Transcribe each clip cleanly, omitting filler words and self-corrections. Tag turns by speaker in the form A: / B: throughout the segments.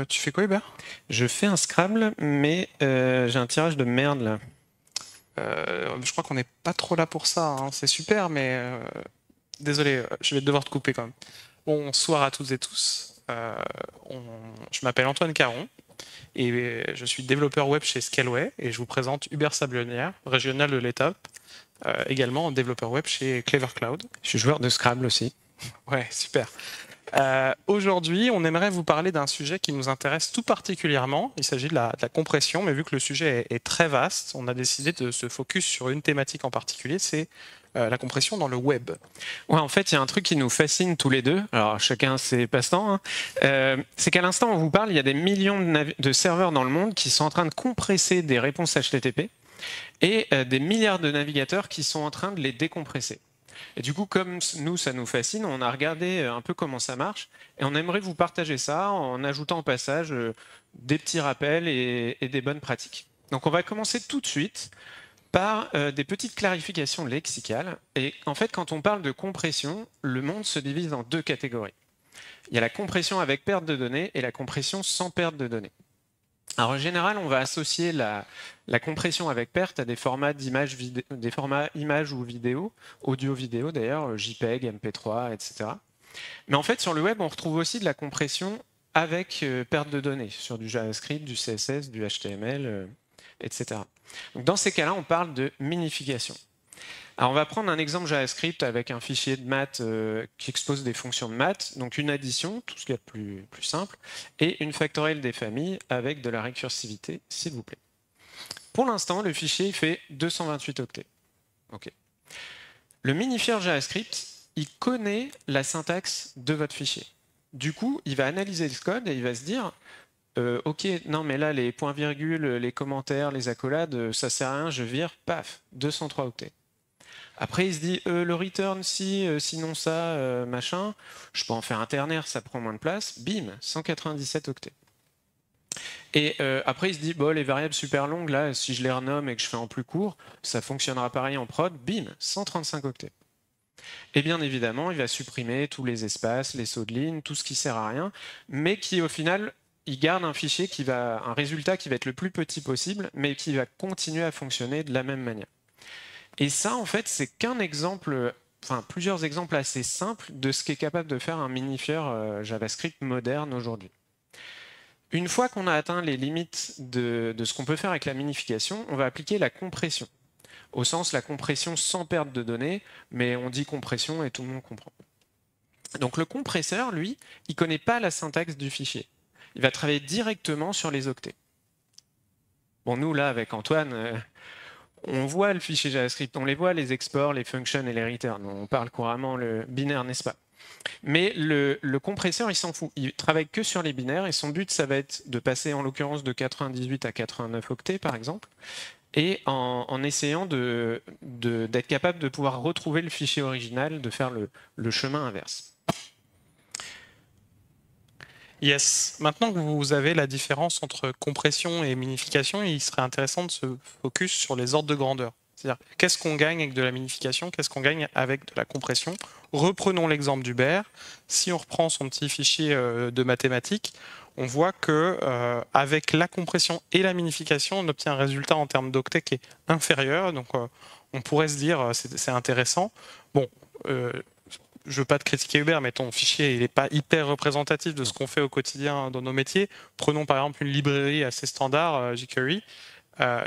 A: tu fais quoi, Hubert?
B: Je fais un Scrabble, mais j'ai un tirage de merde là.
A: Je crois qu'on n'est pas trop là pour ça, hein. C'est super, mais désolé, je vais devoir te couper quand même. Bonsoir à toutes et tous. Je m'appelle Antoine Caron et je suis développeur web chez Scaleway et je vous présente Hubert Sablonnière, régional de l'Étape, également développeur web chez Clever Cloud.
B: Je suis joueur de Scrabble aussi.
A: Ouais, super. Aujourd'hui, on aimerait vous parler d'un sujet qui nous intéresse tout particulièrement. Il s'agit de la compression, mais vu que le sujet est très vaste, on a décidé de se focus sur une thématique en particulier, c'est la compression dans le web.
B: Ouais, en fait, il y a un truc qui nous fascine tous les deux. Alors, chacun ses passe-temps, hein. C'est qu'à l'instant où on vous parle, il y a des millions de serveurs dans le monde qui sont en train de compresser des réponses HTTP et des milliards de navigateurs qui sont en train de les décompresser. Et du coup, comme nous, ça nous fascine, on a regardé un peu comment ça marche et on aimerait vous partager ça en ajoutant au passage des petits rappels et des bonnes pratiques. Donc, on va commencer tout de suite par des petites clarifications lexicales. Et en fait, quand on parle de compression, le monde se divise en deux catégories. Il y a la compression avec perte de données et la compression sans perte de données. Alors, en général, on va associer la compression avec perte à des formats d'image, des formats images ou vidéo, audio-vidéo d'ailleurs, JPEG, MP3, etc. Mais en fait, sur le web, on retrouve aussi de la compression avec perte de données, sur du JavaScript, du CSS, du HTML, etc. Donc, dans ces cas-là, on parle de minification. Alors, on va prendre un exemple JavaScript avec un fichier de maths qui expose des fonctions de maths, donc une addition, tout ce qui est plus simple, et une factorielle des familles avec de la récursivité, s'il vous plaît. Pour l'instant, le fichier il fait 228 octets. Okay. Le minifier JavaScript, il connaît la syntaxe de votre fichier. Du coup, il va analyser le code et il va se dire ok, non, mais là, les points-virgules, les commentaires, les accolades, ça sert à rien, je vire, paf, 203 octets. Après, il se dit, le return, si, sinon ça, machin, je peux en faire un ternaire, ça prend moins de place, bim, 197 octets. Et après, il se dit, bon, les variables super longues, là, si je les renomme et que je fais en plus court, ça fonctionnera pareil en prod, bim, 135 octets. Et bien évidemment, il va supprimer tous les espaces, les sauts de ligne, tout ce qui sert à rien, mais qui au final, il garde un fichier un résultat qui va être le plus petit possible, mais qui va continuer à fonctionner de la même manière. Et ça, en fait, c'est qu'un exemple, enfin plusieurs exemples assez simples de ce qu'est capable de faire un minifier JavaScript moderne aujourd'hui. Une fois qu'on a atteint les limites de ce qu'on peut faire avec la minification, on va appliquer la compression. Au sens la compression sans perte de données, mais on dit compression et tout le monde comprend. Donc le compresseur, lui, il ne connaît pas la syntaxe du fichier. Il va travailler directement sur les octets. Bon, nous, là, avec Antoine, on voit le fichier JavaScript, on les voit, les exports, les functions et les returns. On parle couramment le binaire, n'est-ce pas? Mais le compresseur, il s'en fout. Il travaille que sur les binaires et son but, ça va être de passer en l'occurrence de 98 à 89 octets, par exemple, et en essayant d'être capable de pouvoir retrouver le fichier original, de faire le chemin inverse.
A: Yes. Maintenant que vous avez la différence entre compression et minification, il serait intéressant de se focus sur les ordres de grandeur. C'est-à-dire, qu'est-ce qu'on gagne avec de la minification, qu'est-ce qu'on gagne avec de la compression. Reprenons l'exemple d'Hubert. Si on reprend son petit fichier de mathématiques, on voit que avec la compression et la minification, on obtient un résultat en termes d'octets qui est inférieur. Donc, on pourrait se dire, c'est intéressant. Bon, je veux pas te critiquer Hubert, mais ton fichier il n'est pas hyper représentatif de ce qu'on fait au quotidien dans nos métiers. Prenons par exemple une librairie assez standard, jQuery.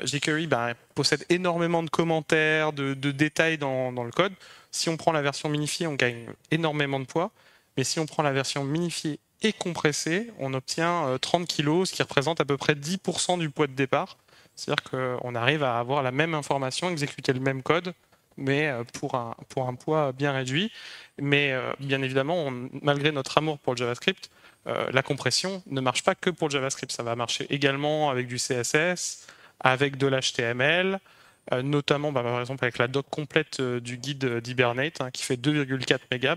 A: jQuery possède énormément de commentaires, de détails dans le code. Si on prend la version minifiée, on gagne énormément de poids. Mais si on prend la version minifiée et compressée, on obtient 30 kg, ce qui représente à peu près 10% du poids de départ. C'est-à-dire qu'on arrive à avoir la même information, exécuter le même code, mais pour un poids bien réduit. Mais bien évidemment, malgré notre amour pour le JavaScript, la compression ne marche pas que pour le JavaScript. Ça va marcher également avec du CSS, avec de l'HTML, notamment par exemple avec la doc complète du guide d'Hibernate qui fait 2,4 mégas.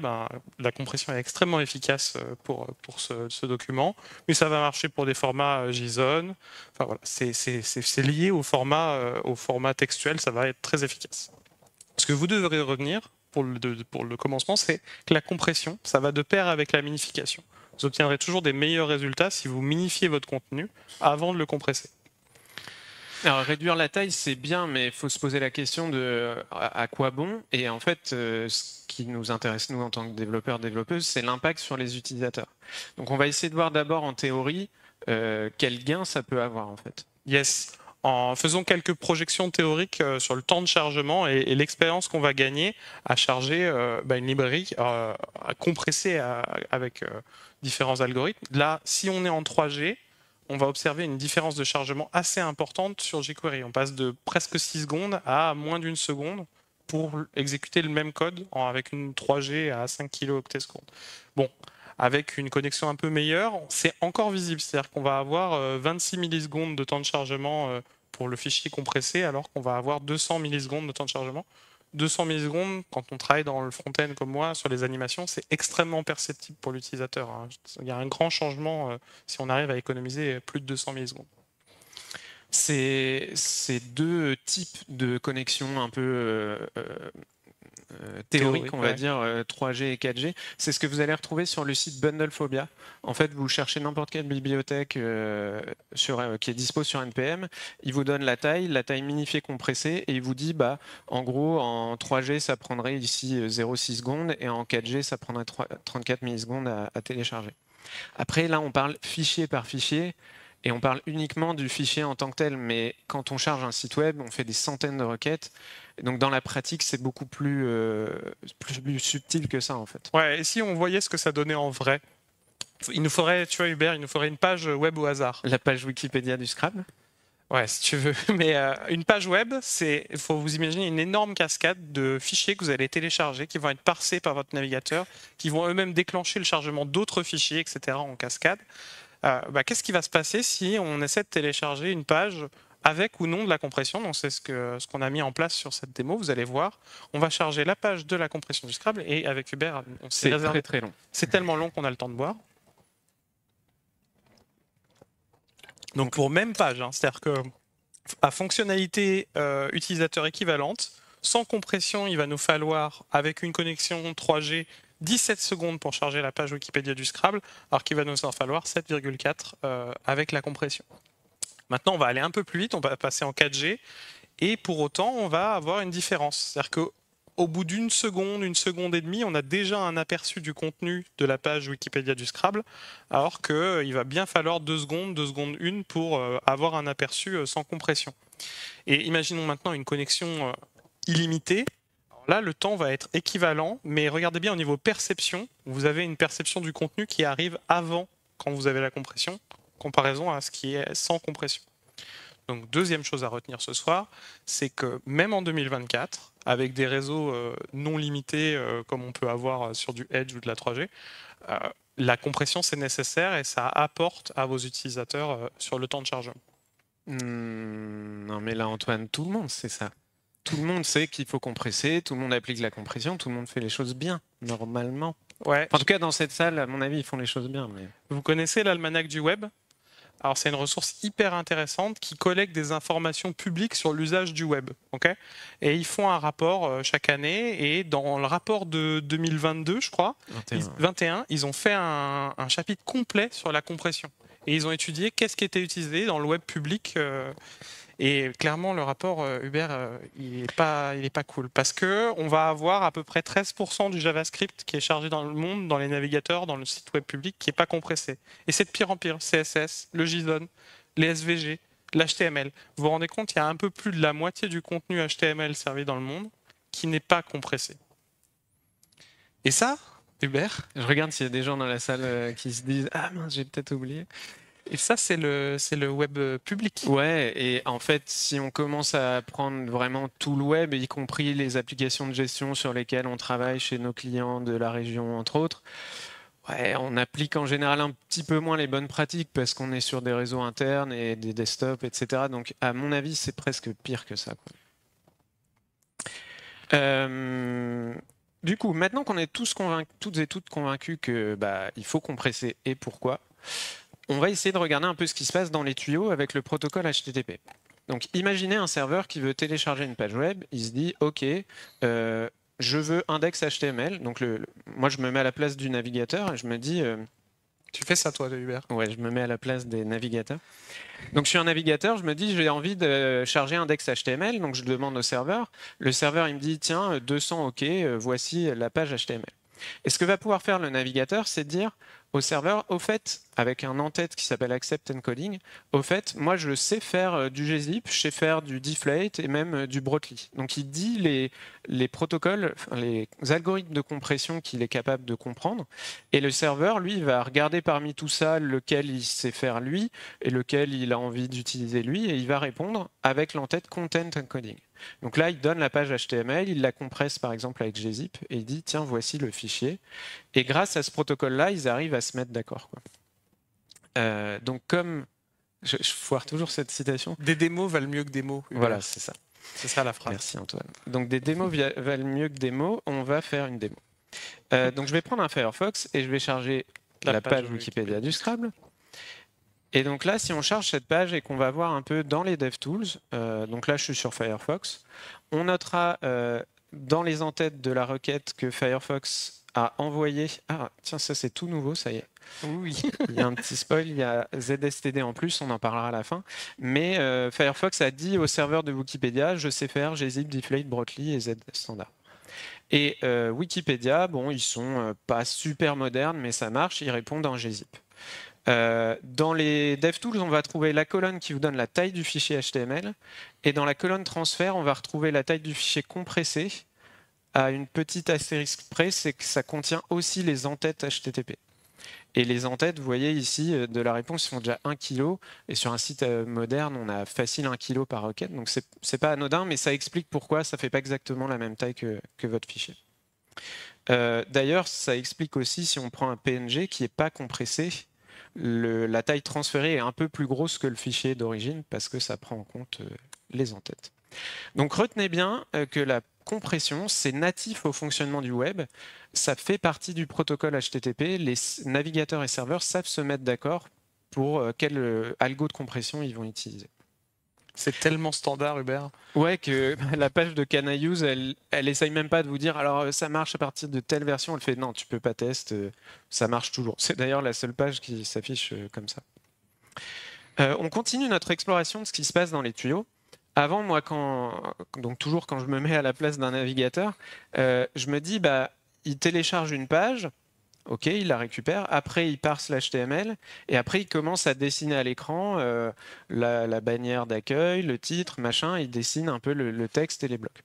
A: La compression est extrêmement efficace pour ce document. Mais ça va marcher pour des formats JSON. Enfin, voilà, c'est lié au format textuel, ça va être très efficace. Ce que vous devrez retenir pour le commencement, c'est que la compression, ça va de pair avec la minification. Vous obtiendrez toujours des meilleurs résultats si vous minifiez votre contenu avant de le compresser.
B: Alors réduire la taille, c'est bien, mais il faut se poser la question de à quoi bon. Et en fait, ce qui nous intéresse, nous, en tant que développeurs, développeuses, c'est l'impact sur les utilisateurs. Donc on va essayer de voir d'abord en théorie quel gain ça peut avoir, en fait.
A: Yes. En faisant quelques projections théoriques sur le temps de chargement et l'expérience qu'on va gagner à charger une librairie compressée avec différents algorithmes. Là, si on est en 3G, on va observer une différence de chargement assez importante sur jQuery. On passe de presque 6 secondes à moins d'une seconde pour exécuter le même code avec une 3G à 5 kilo-octets secondes. Bon, avec une connexion un peu meilleure, c'est encore visible. C'est-à-dire qu'on va avoir 26 millisecondes de temps de chargement pour le fichier compressé, alors qu'on va avoir 200 millisecondes de temps de chargement. 200 millisecondes, quand on travaille dans le front-end comme moi, sur les animations, c'est extrêmement perceptible pour l'utilisateur. Il y a un grand changement si on arrive à économiser plus de 200 millisecondes.
B: Ces deux types de connexions un peu théoriques, on va dire, 3G et 4G, c'est ce que vous allez retrouver sur le site Bundlephobia. En fait, vous cherchez n'importe quelle bibliothèque qui est dispo sur NPM, il vous donne la taille minifiée compressée, et il vous dit, en gros, en 3G, ça prendrait ici 0,6 secondes, et en 4G, ça prendrait 34 millisecondes à télécharger. Après, là, on parle fichier par fichier, et on parle uniquement du fichier en tant que tel, mais quand on charge un site web, on fait des centaines de requêtes. Donc dans la pratique, c'est beaucoup plus subtil que ça, en fait.
A: Ouais, et si on voyait ce que ça donnait en vrai, il nous faudrait, tu vois Hubert, il nous faudrait une page web au hasard.
B: La page Wikipédia du Scrabble ?
A: Ouais, si tu veux. Mais une page web, il faut vous imaginer une énorme cascade de fichiers que vous allez télécharger, qui vont être parsés par votre navigateur, qui vont eux-mêmes déclencher le chargement d'autres fichiers, etc. en cascade. Qu'est-ce qui va se passer si on essaie de télécharger une page avec ou non de la compression? Donc c'est ce qu'on a mis en place sur cette démo. Vous allez voir, on va charger la page de la compression du Scrabble et avec Hubert, on s'est réservé.
B: Très très long.
A: C'est tellement long qu'on a le temps de boire. Donc pour même page, c'est-à-dire que à fonctionnalité utilisateur équivalente, sans compression, il va nous falloir, avec une connexion 3G, 17 secondes pour charger la page Wikipédia du Scrabble, alors qu'il va nous en falloir 7,4 avec la compression. Maintenant, on va aller un peu plus vite, on va passer en 4G, et pour autant, on va avoir une différence. C'est-à-dire qu'au bout d'une seconde et demie, on a déjà un aperçu du contenu de la page Wikipédia du Scrabble, alors qu'il va bien falloir 2 secondes 1 pour avoir un aperçu sans compression. Et imaginons maintenant une connexion illimitée. Là, le temps va être équivalent, mais regardez bien au niveau perception, vous avez une perception du contenu qui arrive avant quand vous avez la compression, comparaison à ce qui est sans compression. Donc, deuxième chose à retenir ce soir, c'est que même en 2024, avec des réseaux non limités comme on peut avoir sur du Edge ou de la 3G, la compression c'est nécessaire et ça apporte à vos utilisateurs sur le temps de chargement.
B: Non mais là Antoine, tout le monde sait ça. Tout le monde sait qu'il faut compresser, tout le monde applique la compression, tout le monde fait les choses bien, normalement.
A: Ouais.
B: En tout cas, dans cette salle, à mon avis, ils font les choses bien. Mais...
A: Vous connaissez l'almanach du web? Alors, c'est une ressource hyper intéressante qui collecte des informations publiques sur l'usage du web. Okay, et ils font un rapport chaque année. Et dans le rapport de 2022, je crois, 21, ils ont fait un chapitre complet sur la compression. Et ils ont étudié qu'est-ce qui était utilisé dans le web public. Et clairement, le rapport, Hubert, il est pas cool. Parce qu'on va avoir à peu près 13% du JavaScript qui est chargé dans le monde, dans les navigateurs, dans le site web public, qui n'est pas compressé. Et c'est de pire en pire. CSS, le JSON, les SVG, l'HTML. Vous vous rendez compte, il y a un peu plus de la moitié du contenu HTML servi dans le monde qui n'est pas compressé. Et ça, Hubert,
B: je regarde s'il y a des gens dans la salle qui se disent « Ah mince, j'ai peut-être oublié ».
A: Et ça, c'est le web public.
B: Ouais, et en fait, si on commence à prendre vraiment tout le web, y compris les applications de gestion sur lesquelles on travaille chez nos clients de la région, entre autres, ouais, on applique en général un petit peu moins les bonnes pratiques parce qu'on est sur des réseaux internes et des desktops, etc. Donc, à mon avis, c'est presque pire que ça, quoi. Du coup, maintenant qu'on est toutes et toutes convaincus que il faut compresser et pourquoi, on va essayer de regarder un peu ce qui se passe dans les tuyaux avec le protocole HTTP. Donc, imaginez un serveur qui veut télécharger une page web. Il se dit, OK, je veux index HTML. Donc, moi, je me mets à la place du navigateur et je me dis,
A: Tu fais ça, toi, Hubert?
B: Ouais, je me mets à la place des navigateurs. Donc, je suis un navigateur, je me dis, j'ai envie de charger un index HTML, donc je demande au serveur. Le serveur, il me dit, tiens, 200, OK, voici la page HTML. Et ce que va pouvoir faire le navigateur, c'est dire au serveur, au fait, avec un en-tête qui s'appelle Accept Encoding, au fait, moi je sais faire du gzip, je sais faire du deflate et même du brotli. Donc il dit les protocoles, les algorithmes de compression qu'il est capable de comprendre. Et le serveur, lui, va regarder parmi tout ça lequel il sait faire lui et lequel il a envie d'utiliser lui, et il va répondre avec l'en-tête Content Encoding. Donc là, il donne la page HTML, il la compresse par exemple avec gzip, et il dit, tiens, voici le fichier. Et grâce à ce protocole-là, ils arrivent à se mettre d'accord. Donc comme... Je foire toujours cette citation.
A: Des démos valent mieux que des mots. Hubert.
B: Voilà, c'est ça.
A: C'est ça la phrase.
B: Merci Antoine. Donc des démos valent mieux que des mots, on va faire une démo. Donc je vais prendre un Firefox et je vais charger la page Wikipédia du Scrabble. Et donc là, si on charge cette page et qu'on va voir un peu dans les DevTools, donc là je suis sur Firefox, on notera dans les en-têtes de la requête que Firefox a envoyé... Ah tiens, ça c'est tout nouveau, ça y est.
A: Oui.
B: Il y a un petit spoil, il y a ZSTD en plus, on en parlera à la fin. Mais Firefox a dit au serveur de Wikipédia, je sais faire gzip, deflate, brotli et Z standard. Et Wikipédia, bon, ils sont pas super modernes, mais ça marche, ils répondent en gzip. Dans les DevTools, on va trouver la colonne qui vous donne la taille du fichier HTML. Et dans la colonne transfert, on va retrouver la taille du fichier compressé à une petite astérisque près, c'est que ça contient aussi les en-têtes HTTP. Et les en-têtes, vous voyez ici, de la réponse, ils font déjà 1 kg. Et sur un site moderne, on a facile 1 kg par requête. Donc, c'est pas anodin, mais ça explique pourquoi ça ne fait pas exactement la même taille que votre fichier. D'ailleurs, ça explique aussi, si on prend un PNG qui n'est pas compressé, la taille transférée est un peu plus grosse que le fichier d'origine parce que ça prend en compte les en-têtes. Donc, retenez bien que la compression, c'est natif au fonctionnement du web. Ça fait partie du protocole HTTP. Les navigateurs et serveurs savent se mettre d'accord pour quel algo de compression ils vont utiliser.
A: C'est tellement standard, Hubert.
B: Ouais, que la page de Can I Use, elle essaye même pas de vous dire alors ça marche à partir de telle version. Elle fait non, tu peux pas tester, ça marche toujours. C'est d'ailleurs la seule page qui s'affiche comme ça. On continue notre exploration de ce qui se passe dans les tuyaux. Avant, moi, donc toujours quand je me mets à la place d'un navigateur, je me dis, bah, il télécharge une page, ok, il la récupère, après il parse l'HTML, et après il commence à dessiner à l'écran la bannière d'accueil, le titre, machin, il dessine un peu le texte et les blocs.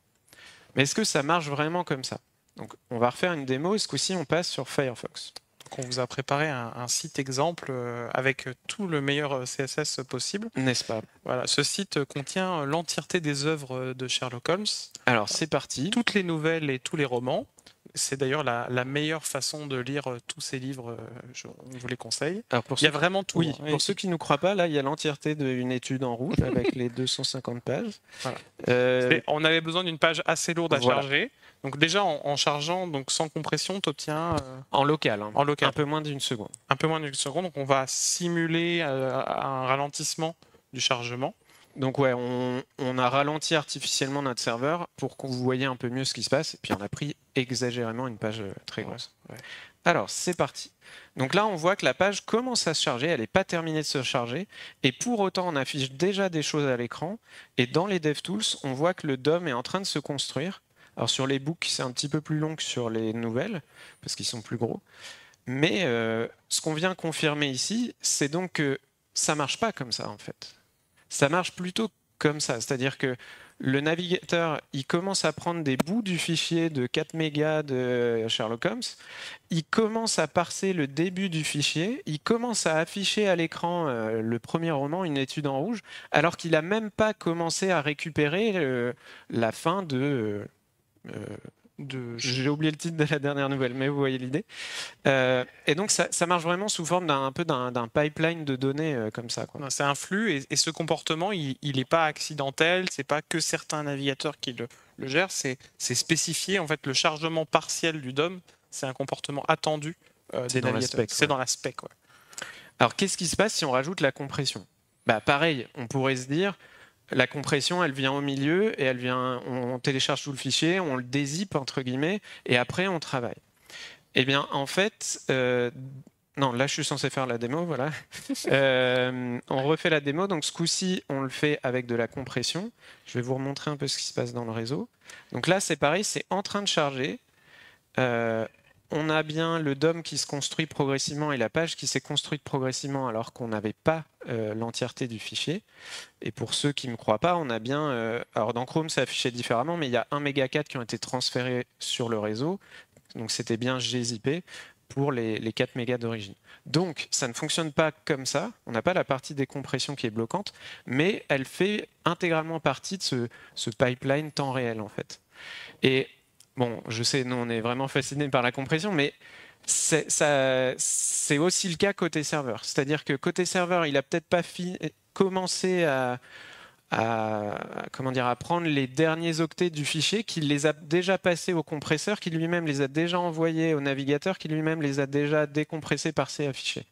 B: Mais est-ce que ça marche vraiment comme ça? Donc on va refaire une démo, et ce coup-ci on passe sur Firefox.
A: On vous a préparé un site exemple avec tout le meilleur CSS possible.
B: N'est-ce pas?
A: Voilà, ce site contient l'entièreté des œuvres de Sherlock Holmes.
B: Alors c'est parti.
A: Toutes les nouvelles et tous les romans. C'est d'ailleurs la meilleure façon de lire tous ces livres, on vous les conseille.
B: Alors
A: il y a vraiment tout.
B: Oui, pour ceux qui ne nous croient pas, là, il y a l'entièreté d'une étude en rouge avec les 250 pages.
A: Voilà. On avait besoin d'une page assez lourde à charger. Donc déjà, en chargeant donc sans compression, tu obtiens...
B: en local, hein,
A: en local.
B: Un peu moins d'une seconde.
A: Un peu moins d'une seconde. Donc on va simuler un ralentissement du chargement.
B: Donc ouais, on a ralenti artificiellement notre serveur pour que vous voyez un peu mieux ce qui se passe. Et puis on a pris exagérément une page très grosse. Ouais. Alors c'est parti. Donc là on voit que la page commence à se charger, elle n'est pas terminée de se charger. Et pour autant on affiche déjà des choses à l'écran. Et dans les DevTools, on voit que le DOM est en train de se construire. Alors sur les books, c'est un petit peu plus long que sur les nouvelles, parce qu'ils sont plus gros. Mais ce qu'on vient confirmer ici, c'est donc que ça ne marche pas comme ça en fait. Ça marche plutôt comme ça, c'est-à-dire que le navigateur, il commence à prendre des bouts du fichier de 4 mégas de Sherlock Holmes, il commence à parser le début du fichier, il commence à afficher à l'écran le premier roman, une étude en rouge, alors qu'il n'a même pas commencé à récupérer la fin de... J'ai oublié le titre de la dernière nouvelle, mais vous voyez l'idée. Et donc ça marche vraiment sous forme d'un pipeline de données comme ça.
A: C'est un flux et ce comportement, il n'est pas accidentel, c'est pas que certains navigateurs qui le gèrent, c'est spécifié. En fait, le chargement partiel du DOM, c'est un comportement attendu des navigateurs. C'est dans la spec. Ouais.
B: Alors qu'est-ce qui se passe si on rajoute la compression? Bah, pareil, on pourrait se dire... La compression, elle vient au milieu et on télécharge tout le fichier, on le dézip entre guillemets et après on travaille. Eh bien, en fait, Non, là, je suis censé faire la démo, voilà. On refait la démo. Donc, ce coup-ci, on le fait avec de la compression. Je vais vous remontrer un peu ce qui se passe dans le réseau. Donc là, c'est pareil, c'est en train de charger. On a bien le DOM qui se construit progressivement et la page qui s'est construite progressivement alors qu'on n'avait pas l'entièreté du fichier. Et pour ceux qui ne me croient pas, on a bien... alors, dans Chrome, c'est affiché différemment, mais il y a 1 méga qui ont été transférés sur le réseau. Donc, c'était bien gzip pour les 4 mégas d'origine. Donc, ça ne fonctionne pas comme ça. On n'a pas la partie décompression qui est bloquante, mais elle fait intégralement partie de ce pipeline temps réel, en fait. Et bon, je sais, nous, on est vraiment fascinés par la compression, mais c'est aussi le cas côté serveur. C'est-à-dire que côté serveur, il n'a peut-être pas commencé comment dire, à prendre les derniers octets du fichier, qu'il les a déjà passés au compresseur, qui lui-même les a déjà envoyés au navigateur, qui lui-même les a déjà décompressés par ces affichés.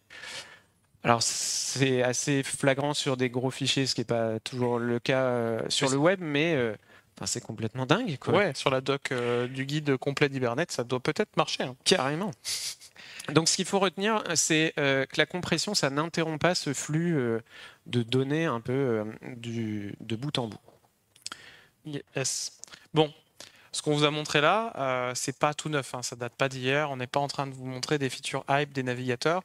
B: Alors c'est assez flagrant sur des gros fichiers, ce qui n'est pas toujours le cas sur le web, mais enfin, c'est complètement dingue, quoi.
A: Ouais, sur la doc du guide complet d'Hibernate, ça doit peut-être marcher. Hein.
B: Carrément. Donc ce qu'il faut retenir, c'est que la compression, ça n'interrompt pas ce flux de données un peu de bout en bout.
A: Yes. Bon, ce qu'on vous a montré là, c'est pas tout neuf, hein, ça date pas d'hier. On n'est pas en train de vous montrer des features hype des navigateurs.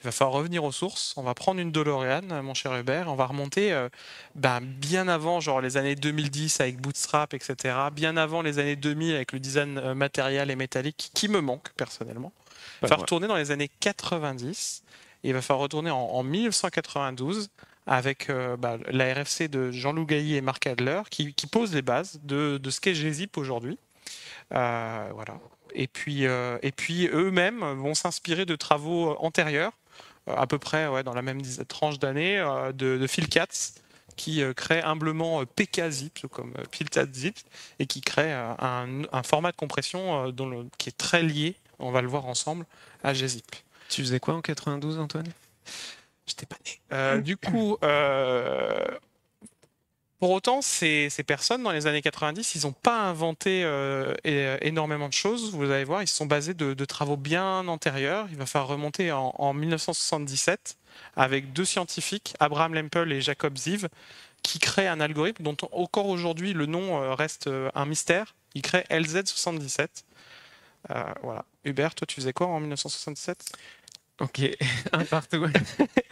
A: Il va falloir revenir aux sources. On va prendre une DeLorean, mon cher Hubert. On va remonter bien avant, genre les années 2010 avec Bootstrap, etc. Bien avant les années 2000 avec le design matériel et métallique qui me manque personnellement. Il va falloir retourner dans les années 90 et il va falloir retourner en 1992 avec la RFC de Jean-Loup Gailly et Marc Adler qui pose les bases de ce qu'est gzip aujourd'hui. Voilà. Et puis eux-mêmes vont s'inspirer de travaux antérieurs, à peu près dans la même tranche d'années, de Phil Katz, qui crée humblement PKZip, comme PiltatZip, et qui crée un format de compression qui est très lié, on va le voir ensemble, à gzip.
B: Tu faisais quoi en 92, Antoine ?
A: J'étais pas né. Du coup, pour autant, ces personnes, dans les années 90, ils n'ont pas inventé énormément de choses. Vous allez voir, ils se sont basés de travaux bien antérieurs. Il va falloir remonter en 1977 avec 2 scientifiques, Abraham Lempel et Jacob Ziv, qui créent un algorithme dont encore aujourd'hui le nom reste un mystère. Ils créent LZ77. Voilà. Hubert, toi, tu faisais quoi en 1977 ?
B: Ok, un partout.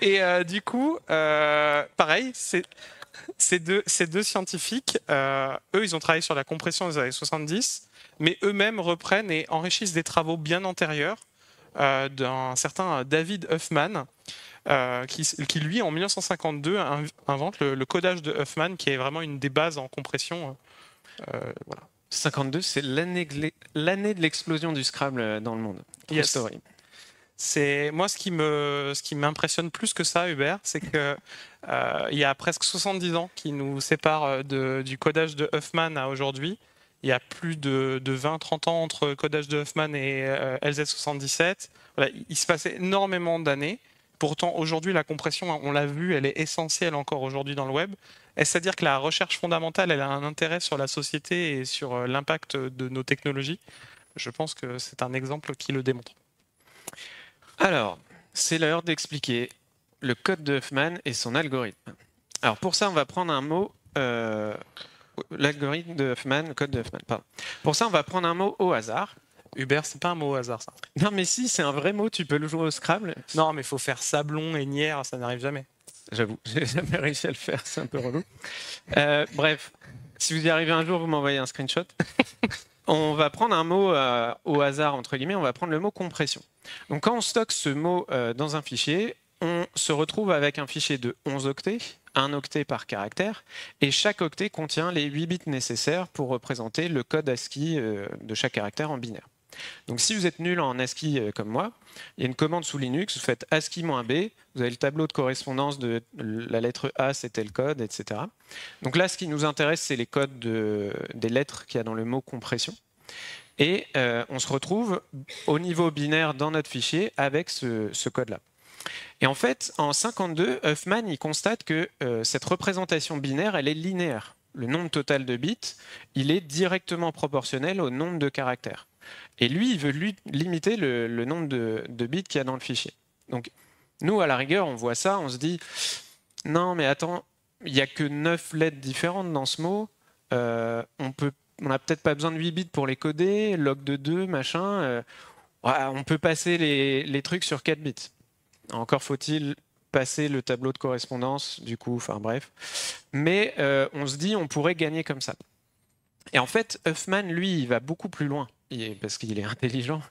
A: Et du coup, pareil, ces deux scientifiques, eux, ils ont travaillé sur la compression des années 70, mais eux-mêmes reprennent et enrichissent des travaux bien antérieurs d'un certain David Huffman, qui lui, en 1952, invente le codage de Huffman, qui est vraiment une des bases en compression. Voilà.
B: 52, c'est l'année de l'explosion du Scrabble dans le monde.
A: Yes.
B: Story.
A: C'est moi ce qui m'impressionne plus que ça, Hubert, c'est que il y a presque 70 ans qui nous séparent du codage de Huffman à aujourd'hui. Il y a plus de 20-30 ans entre le codage de Huffman et LZ77. Voilà, il se passe énormément d'années. Pourtant, aujourd'hui, la compression, on l'a vu, elle est essentielle encore aujourd'hui dans le web. Est-ce à dire que la recherche fondamentale, elle a un intérêt sur la société et sur l'impact de nos technologies ? Je pense que c'est un exemple qui le démontre.
B: Alors, c'est l'heure d'expliquer le code de Huffman et son algorithme. Alors, pour ça, on va prendre un mot, l'algorithme de Huffman, le code de Huffman, pardon. Pour ça, on va prendre un mot au hasard.
A: Hubert, c'est pas un mot au hasard, ça.
B: Non, mais si, c'est un vrai mot, tu peux le jouer au Scrabble.
A: Non, mais il faut faire sablon et nière, ça n'arrive jamais.
B: J'avoue, j'ai jamais réussi à le faire, c'est un peu relou. Bref, si vous y arrivez un jour, vous m'envoyez un screenshot. On va prendre un mot au hasard, entre guillemets, on va prendre le mot compression. Donc quand on stocke ce mot dans un fichier, on se retrouve avec un fichier de 11 octets, 1 octet par caractère, et chaque octet contient les 8 bits nécessaires pour représenter le code ASCII de chaque caractère en binaire. Donc si vous êtes nul en ASCII comme moi, il y a une commande sous Linux, vous faites ASCII-B, vous avez le tableau de correspondance de la lettre A, c'est tel code, etc. Donc là, ce qui nous intéresse, c'est les codes des lettres qu'il y a dans le mot compression. Et on se retrouve au niveau binaire dans notre fichier avec ce code-là. Et en fait, en 52, Huffman il constate que cette représentation binaire, elle est linéaire. Le nombre total de bits, il est directement proportionnel au nombre de caractères. Et lui, il veut limiter le nombre de bits qu'il y a dans le fichier. Donc, nous, à la rigueur, on voit ça, on se dit, non, mais attends, il n'y a que 9 lettres différentes dans ce mot. On n'a peut-être pas besoin de 8 bits pour les coder, log de 2, machin. On peut passer les trucs sur 4 bits. Encore faut-il passer le tableau de correspondance, du coup, enfin bref. Mais on se dit, on pourrait gagner comme ça. Et en fait, Huffman, lui, il va beaucoup plus loin, parce qu'il est intelligent.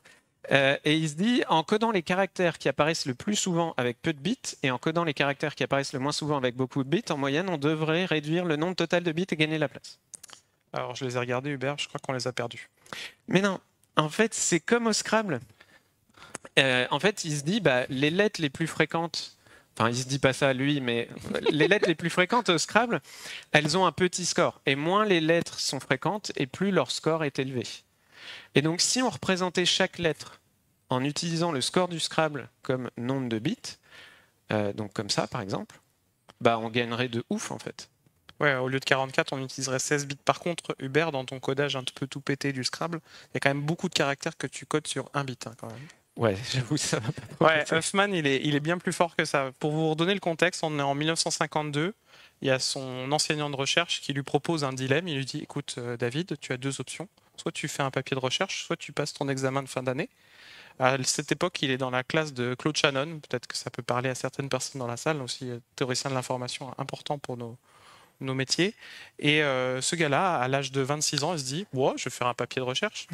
B: Et il se dit, en codant les caractères qui apparaissent le plus souvent avec peu de bits, et en codant les caractères qui apparaissent le moins souvent avec beaucoup de bits, en moyenne, on devrait réduire le nombre total de bits et gagner la place.
A: Alors, je les ai regardés, Hubert, je crois qu'on les a perdus.
B: Mais non, en fait, c'est comme au Scrabble. En fait, il se dit, les lettres les plus fréquentes, enfin, il se dit pas ça lui, mais les lettres les plus fréquentes au Scrabble, elles ont un petit score. Et moins les lettres sont fréquentes, et plus leur score est élevé. Et donc, si on représentait chaque lettre en utilisant le score du Scrabble comme nombre de bits, donc comme ça, par exemple, on gagnerait de ouf, en fait.
A: Ouais, au lieu de 44, on utiliserait 16 bits. Par contre, Hubert, dans ton codage un peu tout pété du Scrabble, il y a quand même beaucoup de caractères que tu codes sur 1 bit, quand même.
B: Ouais, j'avoue, ça va pas trop.
A: Ouais, Huffman, il est bien plus fort que ça. Pour vous redonner le contexte, on est en 1952. Il y a son enseignant de recherche qui lui propose un dilemme. Il lui dit, écoute, David, tu as 2 options. Soit tu fais un papier de recherche, soit tu passes ton examen de fin d'année. À cette époque, il est dans la classe de Claude Shannon. Peut-être que ça peut parler à certaines personnes dans la salle, aussi théoricien de l'information important pour nos métiers. Et ce gars-là, à l'âge de 26 ans, il se dit, ouais, je vais faire un papier de recherche.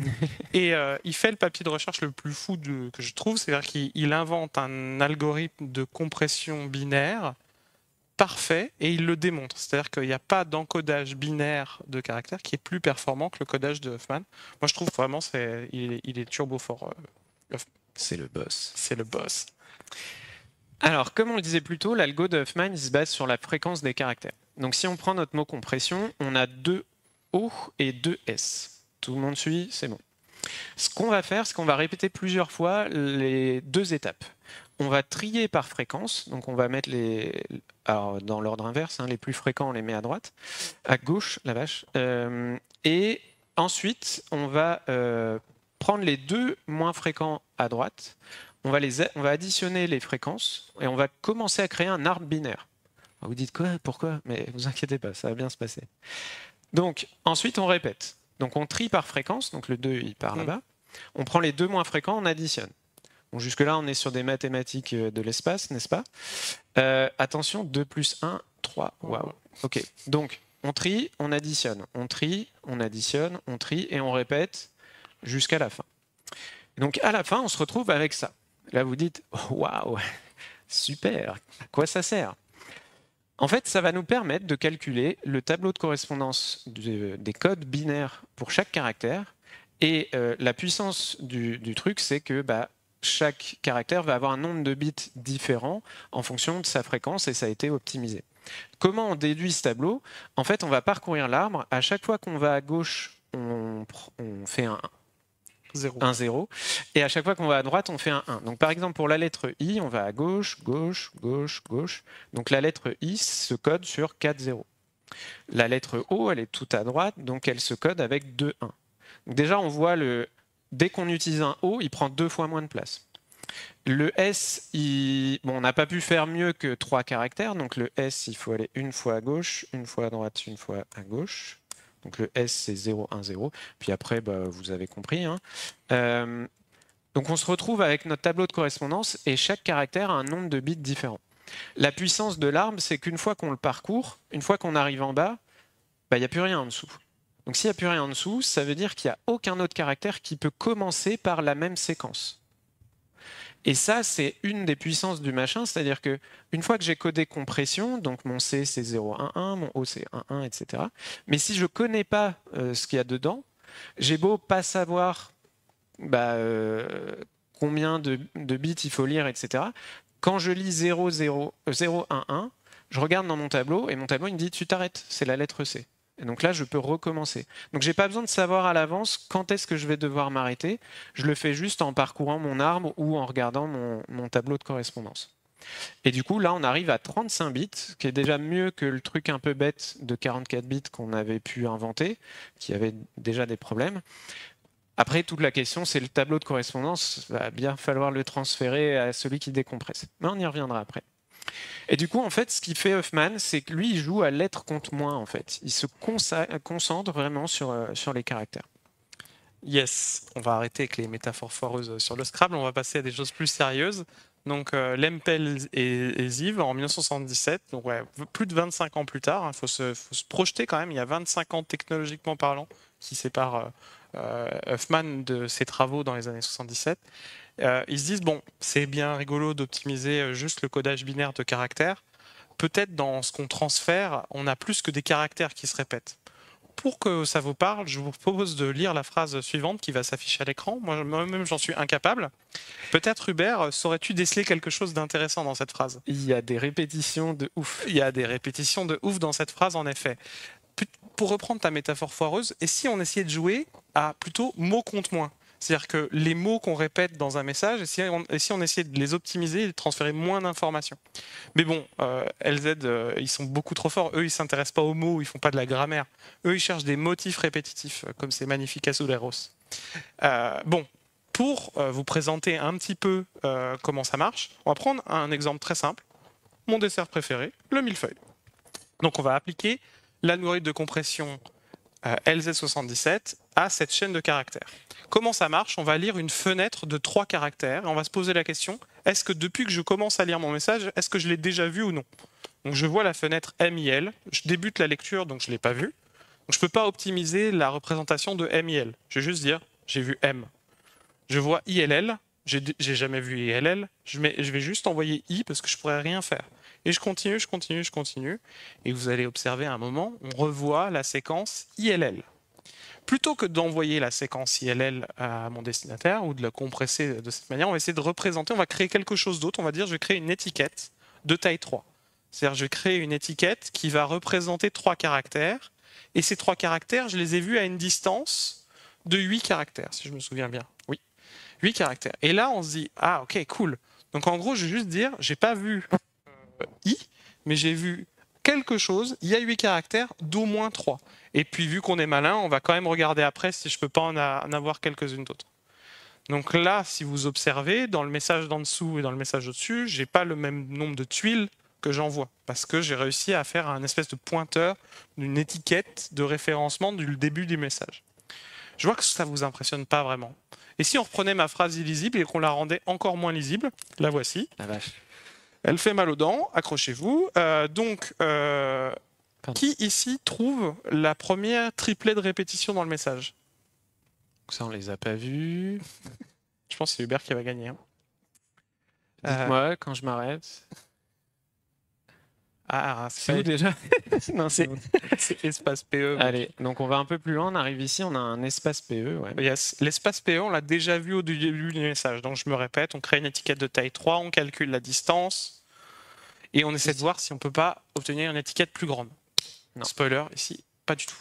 A: Et il fait le papier de recherche le plus fou que je trouve, c'est-à-dire qu'il invente un algorithme de compression binaire parfait et il le démontre. C'est-à-dire qu'il n'y a pas d'encodage binaire de caractères qui est plus performant que le codage de Huffman. Moi, je trouve vraiment il est turbo fort.
B: C'est le boss.
A: C'est le boss.
B: Alors, comme on le disait plus tôt, l'algo de Huffman il se base sur la fréquence des caractères. Donc, si on prend notre mot compression, on a 2 O et 2 S. Tout le monde suit? C'est bon. Ce qu'on va faire, c'est qu'on va répéter plusieurs fois les 2 étapes. On va trier par fréquence, donc on va mettre alors dans l'ordre inverse, les plus fréquents, on les met à droite, à gauche, la vache. Et ensuite, on va prendre les 2 moins fréquents à droite, on va additionner les fréquences et on va commencer à créer un arbre binaire. Vous dites quoi? Pourquoi? Mais vous inquiétez pas, ça va bien se passer. Donc, ensuite, on répète. Donc, on trie par fréquence, donc le 2, il part là-bas. On prend les 2 moins fréquents, on additionne. Bon, jusque-là, on est sur des mathématiques de l'espace, n'est-ce pas? Attention, 2 plus 1, 3. Waouh. OK. Donc, on trie, on additionne. On trie, on additionne, on trie, et on répète jusqu'à la fin. Donc, à la fin, on se retrouve avec ça. Là, vous dites, waouh, super, à quoi ça sert? En fait, ça va nous permettre de calculer le tableau de correspondance des codes binaires pour chaque caractère. Et la puissance du truc, c'est que chaque caractère va avoir un nombre de bits différent en fonction de sa fréquence et ça a été optimisé. Comment on déduit ce tableau? En fait, on va parcourir l'arbre. À chaque fois qu'on va à gauche, on fait un 0. Et à chaque fois qu'on va à droite, on fait un 1. Donc par exemple, pour la lettre I, on va à gauche, gauche, gauche, gauche. Donc la lettre I se code sur 4 0. La lettre O, elle est tout à droite, donc elle se code avec 2 1. Donc déjà, on voit dès qu'on utilise un O, il prend 2 fois moins de place. Le S, on n'a pas pu faire mieux que 3 caractères. Donc le S, il faut aller une fois à gauche, une fois à droite, une fois à gauche. Donc le S, c'est 0, 1, 0. Puis après, vous avez compris. Donc on se retrouve avec notre tableau de correspondance et chaque caractère a un nombre de bits différent. La puissance de l'arbre, c'est qu'une fois qu'on le parcourt, une fois qu'on arrive en bas, il n'y a plus rien en dessous. Donc s'il n'y a plus rien en dessous, ça veut dire qu'il n'y a aucun autre caractère qui peut commencer par la même séquence. Et ça, c'est une des puissances du machin, c'est-à-dire qu'une fois que j'ai codé compression, donc mon C c'est 0, 1, 1, mon O c'est 1, 1, etc. Mais si je ne connais pas ce qu'il y a dedans, j'ai beau pas savoir combien de bits il faut lire, etc. Quand je lis 0, 0, 0, 1, 1, je regarde dans mon tableau et mon tableau il me dit tu t'arrêtes, c'est la lettre C. Et donc là, je peux recommencer. Donc, je n'ai pas besoin de savoir à l'avance quand est-ce que je vais devoir m'arrêter. Je le fais juste en parcourant mon arbre ou en regardant mon tableau de correspondance. Et du coup, là, on arrive à 35 bits, qui est déjà mieux que le truc un peu bête de 44 bits qu'on avait pu inventer, qui avait déjà des problèmes. Après, toute la question, c'est le tableau de correspondance. Il va bien falloir le transférer à celui qui décompresse. Mais on y reviendra après. Et du coup, en fait, ce qu'il fait Huffman, c'est que lui, il joue à lettres contre moins, en fait. Il se concentre vraiment sur les caractères.
A: Yes, on va arrêter avec les métaphores foireuses sur le Scrabble, on va passer à des choses plus sérieuses. Donc Lempel et Ziv en 1977, donc ouais, plus de 25 ans plus tard, il faut se projeter quand même, il y a 25 ans technologiquement parlant qui séparent Huffman de ses travaux dans les années 77. Ils se disent, bon, c'est bien rigolo d'optimiser juste le codage binaire de caractères, peut-être dans ce qu'on transfère, on a plus que des caractères qui se répètent. Pour que ça vous parle, je vous propose de lire la phrase suivante qui va s'afficher à l'écran. Moi-même, j'en suis incapable. Peut-être, Hubert, saurais-tu déceler quelque chose d'intéressant dans cette phrase?
B: Il y a des répétitions de ouf.
A: Il y a des répétitions de ouf dans cette phrase, en effet. Pour reprendre ta métaphore foireuse, et si on essayait de jouer à plutôt mots contre moins? C'est-à-dire que les mots qu'on répète dans un message, et si on essayait de les optimiser et de transférer moins d'informations. Mais bon, LZ, ils sont beaucoup trop forts. Eux, ils s'intéressent pas aux mots, ils font pas de la grammaire. Eux, ils cherchent des motifs répétitifs, comme c'est Magnifica Azuleros. Bon, pour vous présenter un petit peu comment ça marche, on va prendre un exemple très simple. Mon dessert préféré, le millefeuille. Donc, on va appliquer l'algorithme de compression LZ77 à cette chaîne de caractères. Comment ça marche? On va lire une fenêtre de 3 caractères et on va se poser la question, est-ce que depuis que je commence à lire mon message, est-ce que je l'ai déjà vu ou non? Donc je vois la fenêtre MIL, je débute la lecture donc je ne l'ai pas vue. Donc je ne peux pas optimiser la représentation de MIL. Je vais juste dire, j'ai vu M. Je vois ILL, j'ai jamais vu ILL, je vais juste envoyer I parce que je ne pourrais rien faire. Et je continue, je continue, je continue. Et vous allez observer à un moment, on revoit la séquence ILL. Plutôt que d'envoyer la séquence ILL à mon destinataire ou de la compresser de cette manière, on va essayer de représenter, on va créer quelque chose d'autre. On va dire, je vais créer une étiquette de taille 3. C'est-à-dire, je vais créer une étiquette qui va représenter 3 caractères. Et ces 3 caractères, je les ai vus à une distance de 8 caractères, si je me souviens bien. Oui, 8 caractères. Et là, on se dit, ah, ok, cool. Donc, en gros, je vais juste dire, j'ai pas vu I, mais j'ai vu quelque chose, il y a 8 caractères, d'au moins 3. Et puis, vu qu'on est malin, on va quand même regarder après si je peux pas en avoir quelques-unes d'autres. Donc là, si vous observez, dans le message d'en dessous et dans le message au-dessus, j'ai pas le même nombre de tuiles que j'envoie, parce que j'ai réussi à faire un espèce de pointeur d'une étiquette de référencement du début du message. Je vois que ça vous impressionne pas vraiment. Et si on reprenait ma phrase illisible et qu'on la rendait encore moins lisible, la voici.
B: La vache.
A: Elle fait mal aux dents, accrochez-vous. Qui ici trouve la première triplet de répétition dans le message?
B: Ça, on les a pas vus.
A: Je pense que c'est Hubert qui va gagner. Hein.
B: Dites-moi quand je m'arrête.
A: Ah,
B: c'est où déjà?
A: Non, c'est espace PE.
B: Allez, donc on va un peu plus loin, on arrive ici, on a un espace PE. Ouais.
A: Yes. L'espace PE, on l'a déjà vu au début du message. Donc je me répète, on crée une étiquette de taille 3, on calcule la distance et on essaie de voir si on ne peut pas obtenir une étiquette plus grande. Non. Spoiler, ici, pas du tout.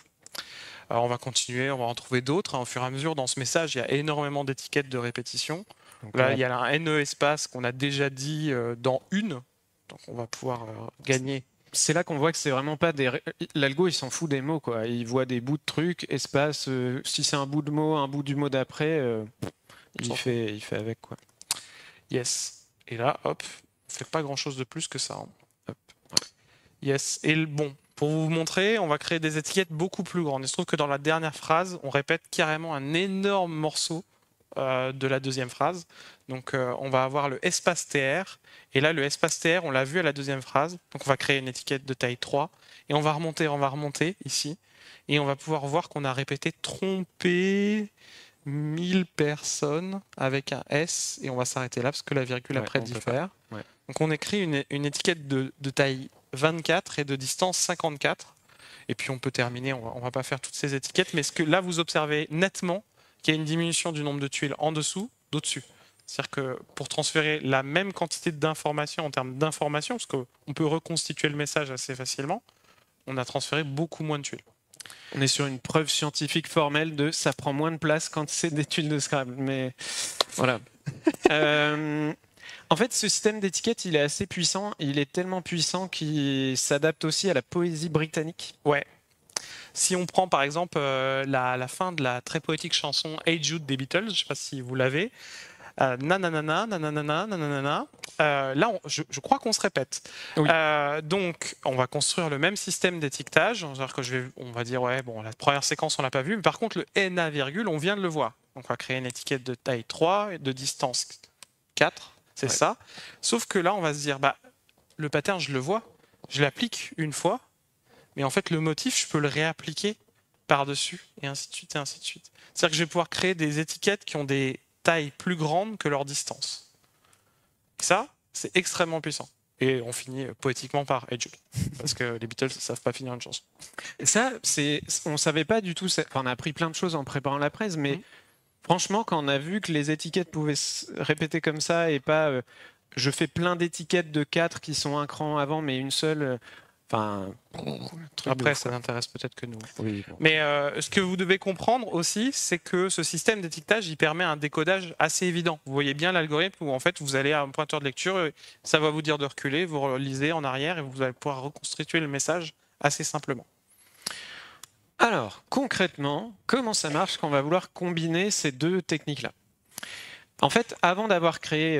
A: Alors on va continuer, on va en trouver d'autres. Au fur et à mesure, dans ce message, il y a énormément d'étiquettes de répétition. Donc là, il y a un NE espace qu'on a déjà dit dans une. Donc on va pouvoir gagner.
B: C'est là qu'on voit que c'est vraiment pas des... L'algo, il s'en fout des mots, quoi. Il voit des bouts de trucs, espace, si c'est un bout de mot, un bout du mot d'après, il fait avec, quoi.
A: Yes. Et là, hop, on fait pas grand-chose de plus que ça. Hein. Hop. Yes. Et bon, pour vous montrer, on va créer des étiquettes beaucoup plus grandes. Il se trouve que dans la dernière phrase, on répète carrément un énorme morceau de la deuxième phrase. Donc on va avoir le espace TR. Et là, le espace TR, on l'a vu à la deuxième phrase. Donc on va créer une étiquette de taille 3. Et on va remonter ici. Et on va pouvoir voir qu'on a répété tromper 1000 personnes avec un S. Et on va s'arrêter là parce que la virgule après diffère. Ouais. Donc on écrit une étiquette de taille 24 et de distance 54. Et puis on peut terminer, on va pas faire toutes ces étiquettes. Mais ce que là, vous observez nettement qu'il y a une diminution du nombre de tuiles en dessous, d'au-dessus. C'est-à-dire que pour transférer la même quantité d'informations en termes d'informations, parce qu'on peut reconstituer le message assez facilement, on a transféré beaucoup moins de tuiles.
B: On est sur une preuve scientifique formelle de ça prend moins de place quand c'est des tuiles de Scrabble. Mais voilà. En fait, ce système d'étiquette, il est assez puissant. Il est tellement puissant qu'il s'adapte aussi à la poésie britannique.
A: Ouais. Si on prend par exemple la fin de la très poétique chanson Hey Jude des Beatles, je ne sais pas si vous l'avez, nananana, nananana, nananana. Là, je crois qu'on se répète.
B: Oui.
A: Donc, on va construire le même système d'étiquetage. C'est-à-dire que on va dire, ouais, bon, la première séquence, on l'a pas vue, mais par contre, le NA virgule, on vient de le voir. Donc, on va créer une étiquette de taille 3 et de distance 4, c'est ça. Sauf que là, on va se dire, bah, le pattern, je le vois, je l'applique une fois, mais en fait, le motif, je peux le réappliquer par-dessus, et ainsi de suite, et ainsi de suite. C'est-à-dire que je vais pouvoir créer des étiquettes qui ont des tailles plus grandes que leur distance. Ça, c'est extrêmement puissant. Et on finit poétiquement par Hey Jude, parce que les Beatles ne savent pas finir une chanson.
B: Ça, on savait pas du tout. Enfin, on a appris plein de choses en préparant la presse, mais franchement, quand on a vu que les étiquettes pouvaient se répéter comme ça et pas je fais plein d'étiquettes de 4 qui sont un cran avant, mais une seule. Enfin,
A: après, ça n'intéresse peut-être que nous.
B: Oui, bon.
A: Mais ce que vous devez comprendre aussi, c'est que ce système d'étiquetage, il permet un décodage assez évident. Vous voyez bien l'algorithme où en fait vous allez à un pointeur de lecture, ça va vous dire de reculer, vous relisez en arrière et vous allez pouvoir reconstituer le message assez simplement.
B: Alors, concrètement, comment ça marche quand on va vouloir combiner ces deux techniques-là? En fait, avant d'avoir créé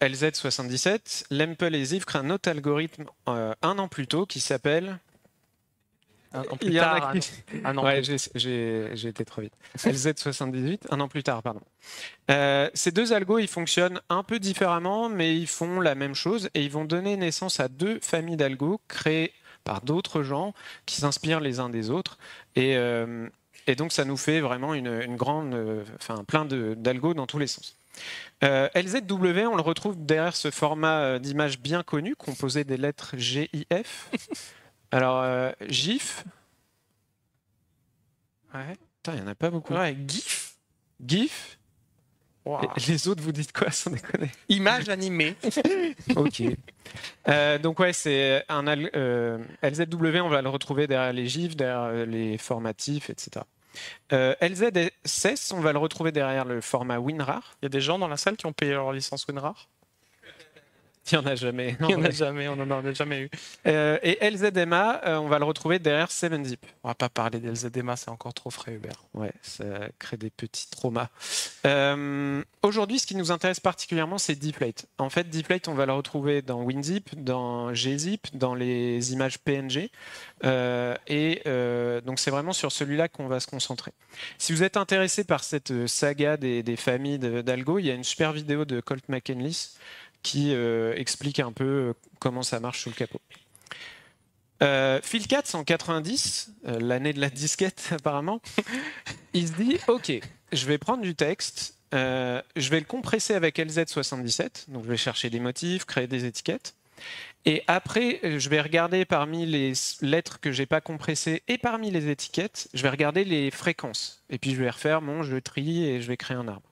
B: LZ77, Lempel et Ziv créent un autre algorithme un an plus tôt qui s'appelle...
A: Un an plus tard.
B: Ouais, j'ai été trop vite. LZ78, un an plus tard, pardon. Ces deux algos, ils fonctionnent un peu différemment, mais ils font la même chose et ils vont donner naissance à deux familles d'algos créées par d'autres gens qui s'inspirent les uns des autres. Et donc, ça nous fait vraiment une grande, plein d'algos dans tous les sens. LZW, on le retrouve derrière ce format d'image bien connu, composé des lettres GIF. Alors, GIF.
A: Ouais.
B: Il n'y en a pas beaucoup.
A: Ouais, GIF.
B: GIF.
A: Wow.
B: Les autres, vous dites quoi, sans déconner?
A: Image animée.
B: Ok. Donc ouais, c'est un LZW, on va le retrouver derrière les GIF, derrière les formatifs, etc. LZSS, on va le retrouver derrière le format WinRAR.
A: Il y a des gens dans la salle qui ont payé leur licence WinRAR?
B: Il n'y en a jamais.
A: Il n'y en a jamais, on n'en a jamais eu.
B: Et LZMA, on va le retrouver derrière 7-Zip.
A: On va pas parler d'LZMA, c'est encore trop frais, Hubert.
B: Ouais, ça crée des petits traumas. Aujourd'hui, ce qui nous intéresse particulièrement, c'est Deflate. En fait, Deflate, on va le retrouver dans WinZip, dans gzip, dans les images PNG. Donc, c'est vraiment sur celui-là qu'on va se concentrer. Si vous êtes intéressé par cette saga des familles d'algo, il y a une super vidéo de Colt McKinless qui explique un peu comment ça marche sous le capot. Phil Katz, en 90, l'année de la disquette apparemment, il se dit « Ok, je vais prendre du texte, je vais le compresser avec LZ77, donc je vais chercher des motifs, créer des étiquettes, et après, je vais regarder parmi les lettres que j'ai pas compressées et parmi les étiquettes, je vais regarder les fréquences, et puis je vais refaire mon je trie et je vais créer un arbre. »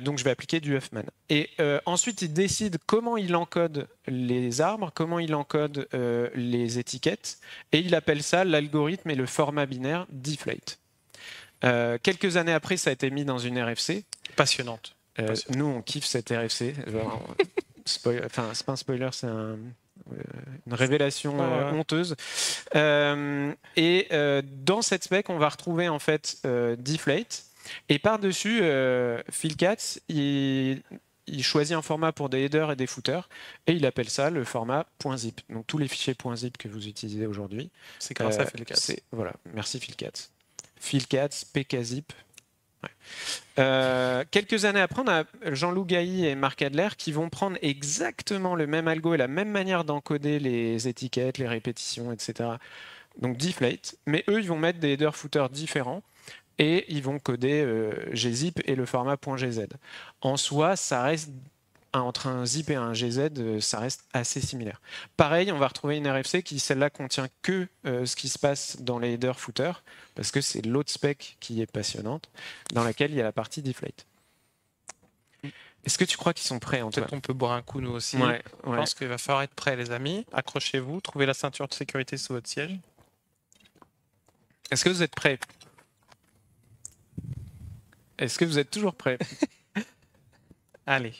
B: Donc je vais appliquer du Huffman. Et ensuite, il décide comment il encode les arbres, comment il encode les étiquettes, et il appelle ça l'algorithme et le format binaire Deflate. Quelques années après, ça a été mis dans une RFC.
A: Passionnante.
B: Nous, on kiffe cette RFC. Enfin, c'est pas un spoiler, c'est une révélation honteuse. Et dans cette spec, on va retrouver en fait Deflate. Et par-dessus, Phil Katz, il choisit un format pour des headers et des footers, et il appelle ça le format .zip. Donc tous les fichiers .zip que vous utilisez aujourd'hui.
A: C'est grâce à Phil Katz.
B: Voilà, merci Phil Katz. Phil Katz, PKZip. Ouais. Quelques années après, on a Jean-Loup Gailly et Marc Adler qui vont prendre exactement le même algo et la même manière d'encoder les étiquettes, les répétitions, etc. Donc Deflate, mais eux, ils vont mettre des headers footers différents. Et ils vont coder gzip et le format .gz. En soi, ça reste entre un zip et un gz, ça reste assez similaire. Pareil, on va retrouver une RFC qui, celle-là, contient que ce qui se passe dans les headers footers, parce que c'est l'autre spec qui est passionnante, dans laquelle il y a la partie Deflate. Est-ce que tu crois qu'ils sont prêts, Antoine?
A: Peut-être qu'on peut boire un coup, nous aussi.
B: Ouais.
A: Je pense qu'il va falloir être prêt, les amis. Accrochez-vous, trouvez la ceinture de sécurité sous votre siège.
B: Est-ce que vous êtes prêts? Est-ce que vous êtes toujours prêts?
A: Allez.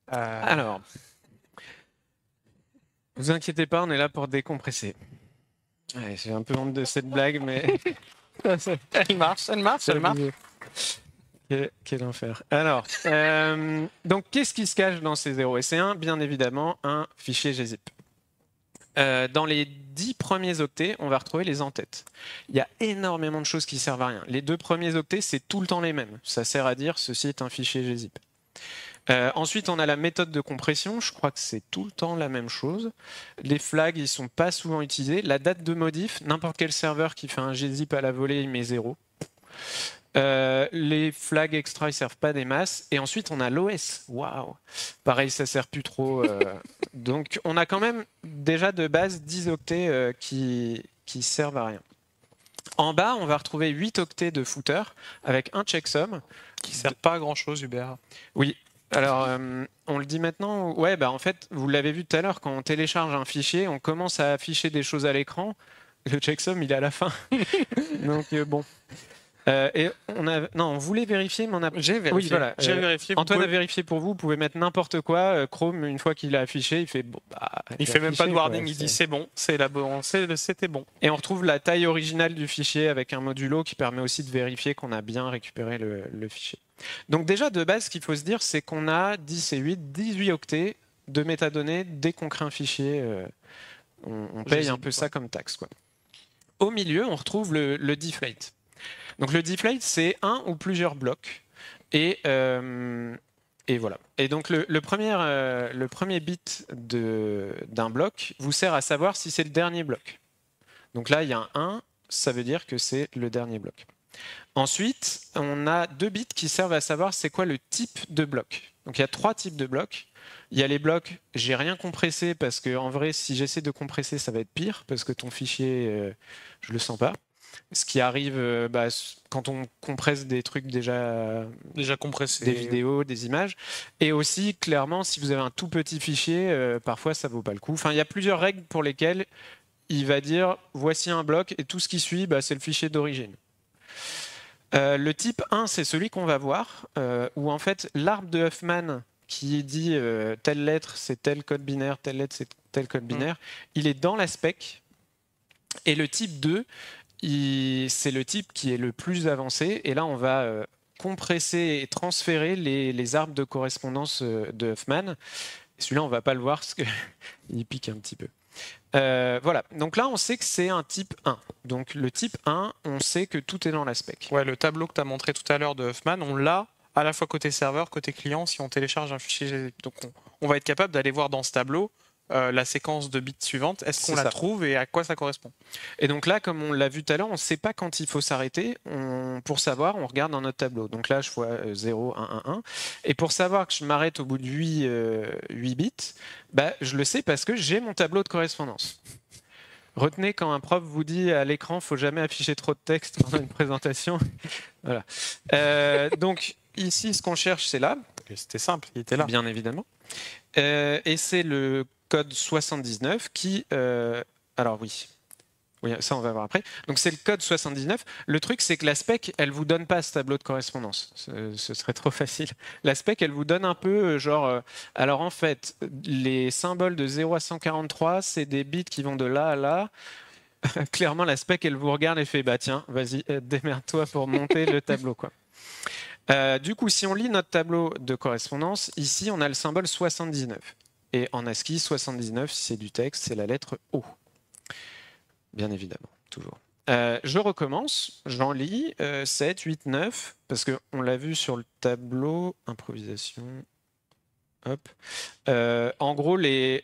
B: Alors, vous inquiétez pas, on est là pour décompresser. Ouais, j'ai un peu honte de cette blague, mais
A: Elle marche, elle marche, elle marche.
B: Quel enfer. Alors, donc qu'est-ce qui se cache dans ces 0 et C1? Bien évidemment, un fichier gzip. Dans les 10 premiers octets, on va retrouver les en-têtes. Il y a énormément de choses qui servent à rien. Les 2 premiers octets, c'est tout le temps les mêmes. Ça sert à dire ceci est un fichier gzip. Ensuite, on a la méthode de compression. Je crois que c'est tout le temps la même chose. Les flags, ils sont pas souvent utilisés. La date de modif, n'importe quel serveur qui fait un gzip à la volée, il met 0. Les flags extra, ils servent pas des masses. Et ensuite, on a l'OS. Waouh. Pareil, ça sert plus trop. Donc, on a quand même déjà de base 10 octets qui servent à rien. En bas, on va retrouver 8 octets de footer avec un checksum.
A: Qui ne sert pas à grand chose, Hubert.
B: Oui. Alors, on le dit maintenant. Ouais, bah en fait, vous l'avez vu tout à l'heure, quand on télécharge un fichier, on commence à afficher des choses à l'écran. Le checksum, il est à la fin. Donc, bon. Et on voulait vérifier, mais on a.
A: J'ai vérifié.
B: Oui, voilà.
A: J'ai vérifié.
B: Antoine a vérifié pour vous. Vous pouvez mettre n'importe quoi. Chrome, une fois qu'il a affiché, il fait bon.
A: Il fait même pas de warning. Il dit c'est bon, c'était bon.
B: Et on retrouve la taille originale du fichier avec un modulo qui permet aussi de vérifier qu'on a bien récupéré le fichier. Donc déjà de base, ce qu'il faut se dire, c'est qu'on a 10 et 8, 18 octets de métadonnées dès qu'on crée un fichier. On paye un peu ça comme taxe, quoi. Au milieu, on retrouve le deflate. Donc le deflate, c'est un ou plusieurs blocs. Et voilà. Et donc le premier bit d'un bloc vous sert à savoir si c'est le dernier bloc. Donc là, il y a un 1, ça veut dire que c'est le dernier bloc. Ensuite, on a 2 bits qui servent à savoir c'est quoi le type de bloc. Donc il y a 3 types de blocs. Il y a les blocs, j'ai rien compressé parce que en vrai, si j'essaie de compresser, ça va être pire parce que ton fichier, je le sens pas. Ce qui arrive quand on compresse des trucs déjà
A: compressés,
B: des vidéos, des images. Et aussi, clairement, si vous avez un tout petit fichier, parfois ça vaut pas le coup. Enfin, il y a plusieurs règles pour lesquelles il va dire voici un bloc et tout ce qui suit, c'est le fichier d'origine. Le type 1, c'est celui qu'on va voir, où en fait l'arbre de Huffman qui dit telle lettre c'est tel code binaire, telle lettre c'est tel code binaire, il est dans la spec. Et le type 2, c'est le type qui est le plus avancé. Et là, on va compresser et transférer les arbres de correspondance de Huffman. Celui-là, on ne va pas le voir parce qu'il pique un petit peu. Voilà, donc là on sait que c'est un type 1. Donc le type 1, on sait que tout est dans la spec.
A: Ouais, le tableau que tu as montré tout à l'heure de Huffman, on l'a à la fois côté serveur, côté client, si on télécharge un fichier. Donc on va être capable d'aller voir dans ce tableau la séquence de bits suivante. Est-ce qu'on la trouve et à quoi ça correspond?
B: Et donc là, comme on l'a vu tout à l'heure, on ne sait pas quand il faut s'arrêter. Pour savoir, on regarde dans notre tableau. Donc là, je vois 0, 1, 1, 1. Et pour savoir que je m'arrête au bout de 8 bits, je le sais parce que j'ai mon tableau de correspondance. Retenez, quand un prof vous dit à l'écran, il ne faut jamais afficher trop de texte pendant une présentation. Voilà. Donc ici, ce qu'on cherche, c'est là.
A: C'était simple, il était là.
B: Bien évidemment. Et c'est le code 79 qui... alors oui, ça on va voir après. Donc c'est le code 79. Le truc, c'est que la spec, elle vous donne pas ce tableau de correspondance. Ce serait trop facile. La spec, elle vous donne un peu genre... alors en fait, les symboles de 0 à 143, c'est des bits qui vont de là à là. Clairement, la spec, elle vous regarde et fait, tiens, vas-y, démerde-toi pour monter le tableau, quoi. Du coup, si on lit notre tableau de correspondance, ici, on a le symbole 79. Et en ASCII, 79, si c'est du texte, c'est la lettre O. Bien évidemment, toujours. Je recommence, j'en lis 7, 8, 9, parce qu'on l'a vu sur le tableau, improvisation, hop. En gros, le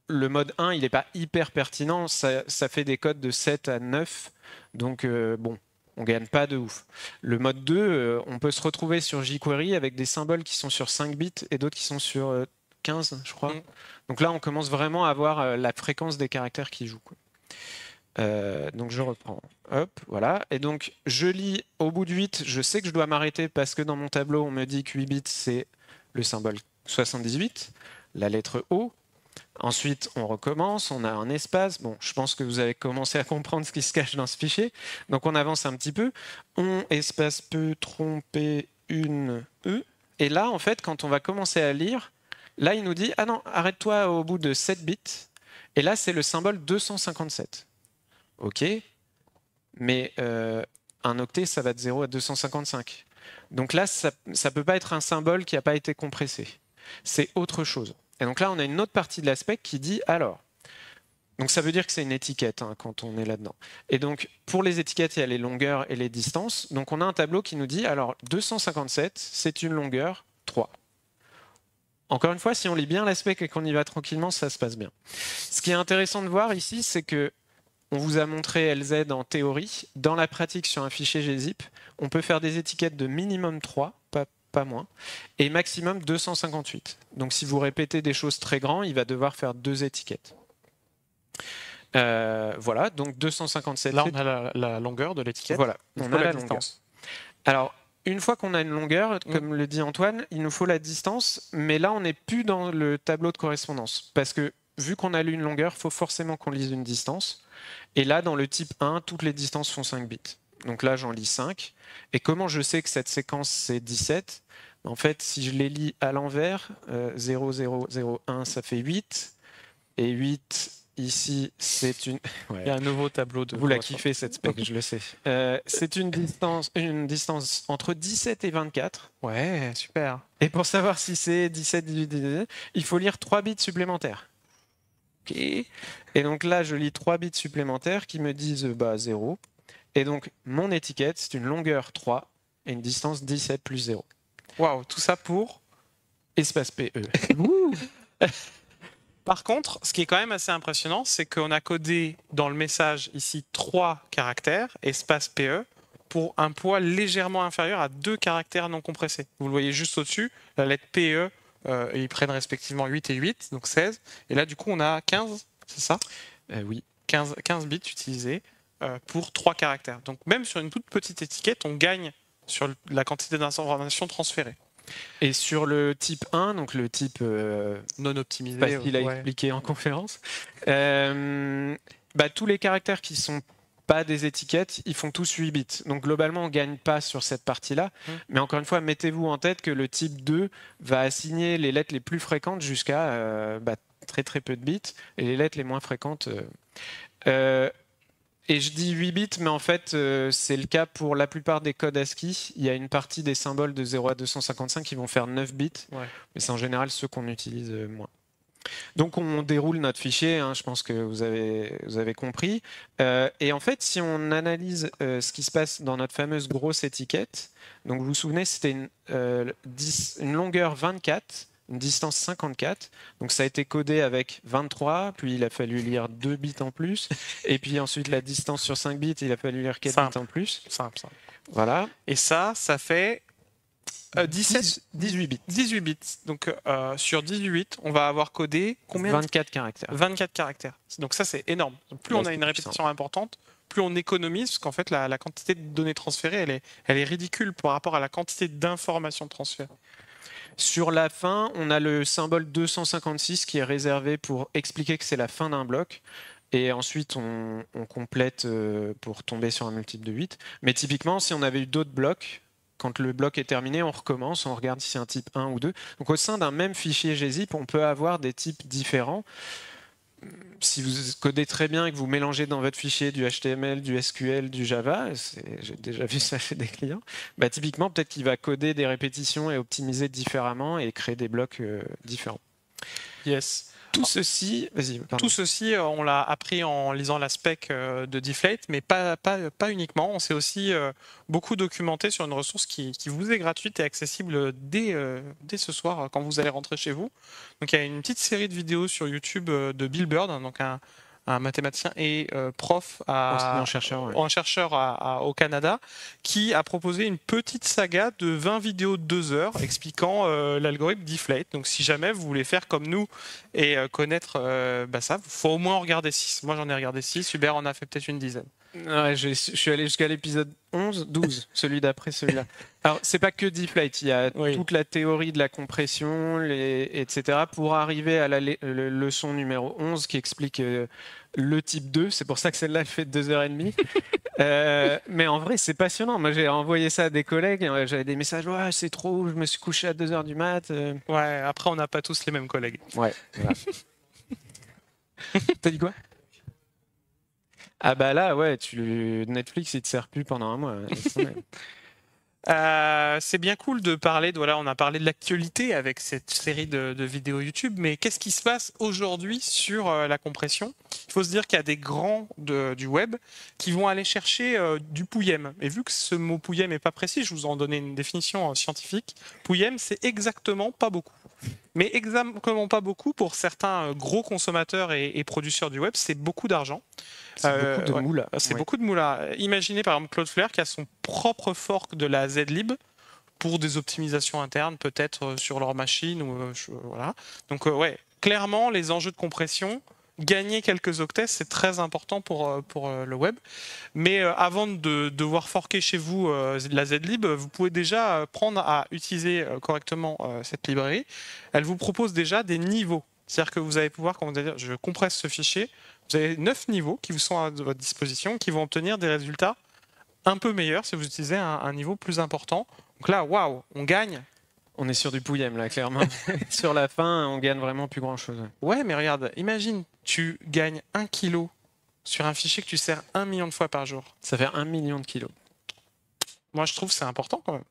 B: mode 1, il n'est pas hyper pertinent, ça fait des codes de 7 à 9, donc bon, on ne gagne pas de ouf. Le mode 2, on peut se retrouver sur jQuery avec des symboles qui sont sur 5 bits et d'autres qui sont sur 15, je crois. Donc là, on commence vraiment à avoir la fréquence des caractères qui jouent, quoi. Donc je reprends, hop, voilà. Et donc je lis au bout de 8, je sais que je dois m'arrêter parce que dans mon tableau, on me dit que 8 bits, c'est le symbole 78, la lettre O. Ensuite, on recommence, on a un espace. Bon, je pense que vous avez commencé à comprendre ce qui se cache dans ce fichier. Donc on avance un petit peu. On espace peut tromper une E. Et là, en fait, quand on va commencer à lire, là, il nous dit « Ah non, arrête-toi au bout de 7 bits. » Et là, c'est le symbole 257. Ok, mais un octet, ça va de 0 à 255. Donc là, ça ne peut pas être un symbole qui n'a pas été compressé. C'est autre chose. Et donc là, on a une autre partie de l'aspect qui dit alors. Donc ça veut dire que c'est une étiquette hein, quand on est là-dedans. Et donc pour les étiquettes, il y a les longueurs et les distances. Donc on a un tableau qui nous dit alors 257, c'est une longueur 3. Encore une fois, si on lit bien l'aspect et qu'on y va tranquillement, ça se passe bien. Ce qui est intéressant de voir ici, c'est que on vous a montré LZ en théorie. Dans la pratique, sur un fichier gzip, on peut faire des étiquettes de minimum 3, pas moins, et maximum 258. Donc si vous répétez des choses très grandes, il va devoir faire 2 étiquettes. Voilà, donc 257.
A: Là, on a la longueur de l'étiquette.
B: Voilà, on a la longueur. Alors, une fois qu'on a une longueur, comme le dit Antoine, il nous faut la distance, mais là, on n'est plus dans le tableau de correspondance. Parce que, vu qu'on a lu une longueur, il faut forcément qu'on lise une distance. Et là, dans le type 1, toutes les distances font 5 bits. Donc là, j'en lis 5. Et comment je sais que cette séquence, c'est 17 ? En fait, si je les lis à l'envers, 0, 0, 0, 1, ça fait 8. Et 8... Ici, c'est une.
A: Ouais. Il y a un nouveau tableau de.
B: Vous la kiffez cette spec, je le sais. C'est une distance entre 17 et 24.
A: Ouais, super.
B: Et pour savoir si c'est 17, 18, 19, il faut lire 3 bits supplémentaires. Ok. Et donc là, je lis 3 bits supplémentaires qui me disent 0. Et donc, mon étiquette, c'est une longueur 3 et une distance 17 plus 0.
A: Waouh, tout ça pour
B: espace PE.
A: Par contre, ce qui est quand même assez impressionnant, c'est qu'on a codé dans le message ici 3 caractères, espace PE, pour un poids légèrement inférieur à 2 caractères non compressés. Vous le voyez juste au-dessus, la lettre PE, ils prennent respectivement 8 et 8, donc 16. Et là, du coup, on a 15, c'est ça ?
B: Oui.
A: 15 bits utilisés pour 3 caractères. Donc même sur une toute petite étiquette, on gagne sur la quantité d'informations transférées.
B: Et sur le type 1, donc le type
A: non optimisé,
B: facile à expliquer en conférence, tous les caractères qui sont pas des étiquettes, ils font tous 8 bits. Donc globalement, on ne gagne pas sur cette partie-là. Mais encore une fois, mettez-vous en tête que le type 2 va assigner les lettres les plus fréquentes jusqu'à très très peu de bits, et les lettres les moins fréquentes... Et je dis 8 bits, mais en fait, c'est le cas pour la plupart des codes ASCII. Il y a une partie des symboles de 0 à 255 qui vont faire 9 bits, mais c'est en général ceux qu'on utilise moins. Donc on déroule notre fichier, hein, je pense que vous avez compris. Et en fait, si on analyse ce qui se passe dans notre fameuse grosse étiquette, donc vous vous souvenez, c'était une longueur 24, une distance 54, donc ça a été codé avec 23, puis il a fallu lire 2 bits en plus, et puis ensuite la distance sur 5 bits, il a fallu lire 4 bits en plus.
A: Simple.
B: Voilà.
A: Et ça fait
B: 18 bits.
A: 18 bits. Donc sur 18, on va avoir codé combien ?
B: 24 caractères.
A: 24 caractères. Donc ça, c'est énorme. Donc, plus on a une répétition importante, plus on économise, parce qu'en fait, la quantité de données transférées, elle est ridicule par rapport à la quantité d'informations transférées.
B: Sur la fin, on a le symbole 256 qui est réservé pour expliquer que c'est la fin d'un bloc. Et ensuite, on complète pour tomber sur un multiple de 8. Mais typiquement, si on avait eu d'autres blocs, quand le bloc est terminé, on recommence, on regarde si c'est un type 1 ou 2. Donc au sein d'un même fichier gzip, on peut avoir des types différents. Si vous codez très bien et que vous mélangez dans votre fichier du HTML, du SQL, du Java, j'ai déjà vu ça chez des clients, typiquement peut-être qu'il va coder des répétitions et optimiser différemment et créer des blocs différents.
A: Yes.
B: Tout ceci,
A: tout ceci, on l'a appris en lisant la spec de Deflate, mais pas uniquement. On s'est aussi beaucoup documenté sur une ressource qui vous est gratuite et accessible dès ce soir quand vous allez rentrer chez vous. Donc il y a une petite série de vidéos sur YouTube de Bill Bird, donc un mathématicien et prof enseignant-chercheur au Canada, qui a proposé une petite saga de 20 vidéos de 2 heures expliquant l'algorithme Deflate. Donc si jamais vous voulez faire comme nous et connaître ça, il faut au moins en regarder 6. Moi j'en ai regardé 6, Hubert en a fait peut-être une dizaine.
B: Ouais, je suis allé jusqu'à l'épisode 12, celui d'après celui-là. Alors, c'est pas que Deflate, il y a toute la théorie de la compression, etc., pour arriver à la leçon numéro 11 qui explique le type 2. C'est pour ça que celle-là fait 2h30. Mais en vrai, c'est passionnant. Moi, j'ai envoyé ça à des collègues, j'avais des messages, ouais, c'est trop, je me suis couché à 2h du mat.
A: Ouais, après, on n'a pas tous les mêmes collègues.
B: Ouais, voilà. T'as dit quoi ? Ah bah là, ouais, Netflix, il te sert plus pendant un mois.
A: C'est bien cool de parler, voilà, on a parlé de l'actualité avec cette série de vidéos YouTube, mais qu'est-ce qui se passe aujourd'hui sur la compression? Il faut se dire qu'il y a des grands du web qui vont aller chercher du pouillem. Et vu que ce mot pouillem n'est pas précis, je vous en donnais une définition scientifique. Pouillem, c'est exactement pas beaucoup. Mais exactement pas beaucoup pour certains gros consommateurs et producteurs du web, c'est beaucoup d'argent.
B: C'est beaucoup de
A: Ouais.
B: moula.
A: C'est
B: Ouais.
A: beaucoup de moula. Imaginez par exemple Cloudflare qui a son propre fork de la Zlib pour des optimisations internes peut-être sur leur machine ou voilà. Donc ouais, clairement les enjeux de compression, gagner quelques octets, c'est très important pour le web. Mais avant de devoir forker chez vous la Zlib, vous pouvez déjà prendre à utiliser correctement cette librairie. Elle vous propose déjà des niveaux. C'est-à-dire que vous allez pouvoir, quand vous allez dire, je compresse ce fichier, vous avez 9 niveaux qui vous sont à votre disposition, qui vont obtenir des résultats un peu meilleurs si vous utilisez un niveau plus important. Donc là, waouh, on gagne.
B: On est sur du pouillem, là, clairement. Sur la fin, on gagne vraiment plus grand-chose.
A: Ouais, mais regarde, imagine, tu gagnes 1 kilo sur un fichier que tu sers 1 million de fois par jour.
B: Ça fait 1 million de kilos.
A: Moi, je trouve que c'est important quand même.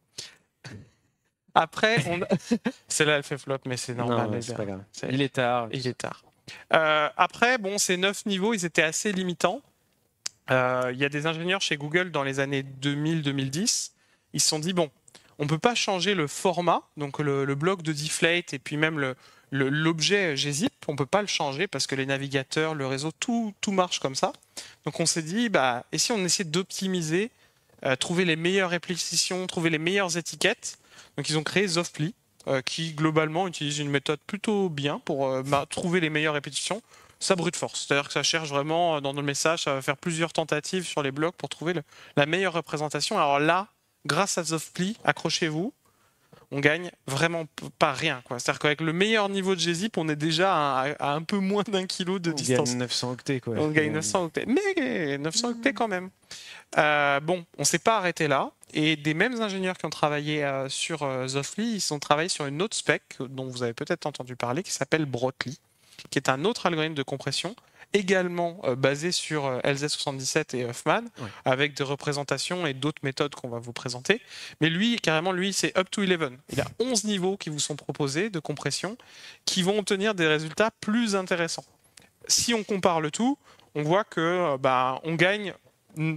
A: Après, celle-là, elle fait flop, mais c'est normal.
B: Non, c'est pas grave. Il est tard.
A: Il est tard. Après, bon, ces 9 niveaux, ils étaient assez limitants. Il y a des ingénieurs chez Google dans les années 2000-2010. Ils se sont dit, bon, on ne peut pas changer le format, donc le bloc de deflate et puis même l'objet gzip, on ne peut pas le changer parce que les navigateurs, le réseau, tout marche comme ça. Donc on s'est dit, bah, et si on essayait d'optimiser, trouver les meilleures répétitions, trouver les meilleures étiquettes. Donc ils ont créé Zofpli, qui globalement utilise une méthode plutôt bien pour trouver les meilleures répétitions. Ça brute force, c'est-à-dire que ça cherche vraiment dans nos messages, ça va faire plusieurs tentatives sur les blocs pour trouver la meilleure représentation. Alors là, grâce à Zofpli, accrochez-vous, on gagne vraiment pas rien, quoi. C'est-à-dire qu'avec le meilleur niveau de gzip, on est déjà à un peu moins d'1 kilo de distance.
B: On gagne 900 octets, quoi.
A: On gagne 900 octets, mais 900 octets quand même. Bon, on s'est pas arrêté là. Et des mêmes ingénieurs qui ont travaillé sur Zofpli, ils ont travaillé sur une autre spec dont vous avez peut-être entendu parler, qui s'appelle Brotli, qui est un autre algorithme de compression, également basé sur LZ77 et Huffman, ouais, avec des représentations et d'autres méthodes qu'on va vous présenter. Mais lui, carrément, lui, c'est up to 11. Il a 11 niveaux qui vous sont proposés de compression, qui vont obtenir des résultats plus intéressants. Si on compare le tout, on voit que on gagne,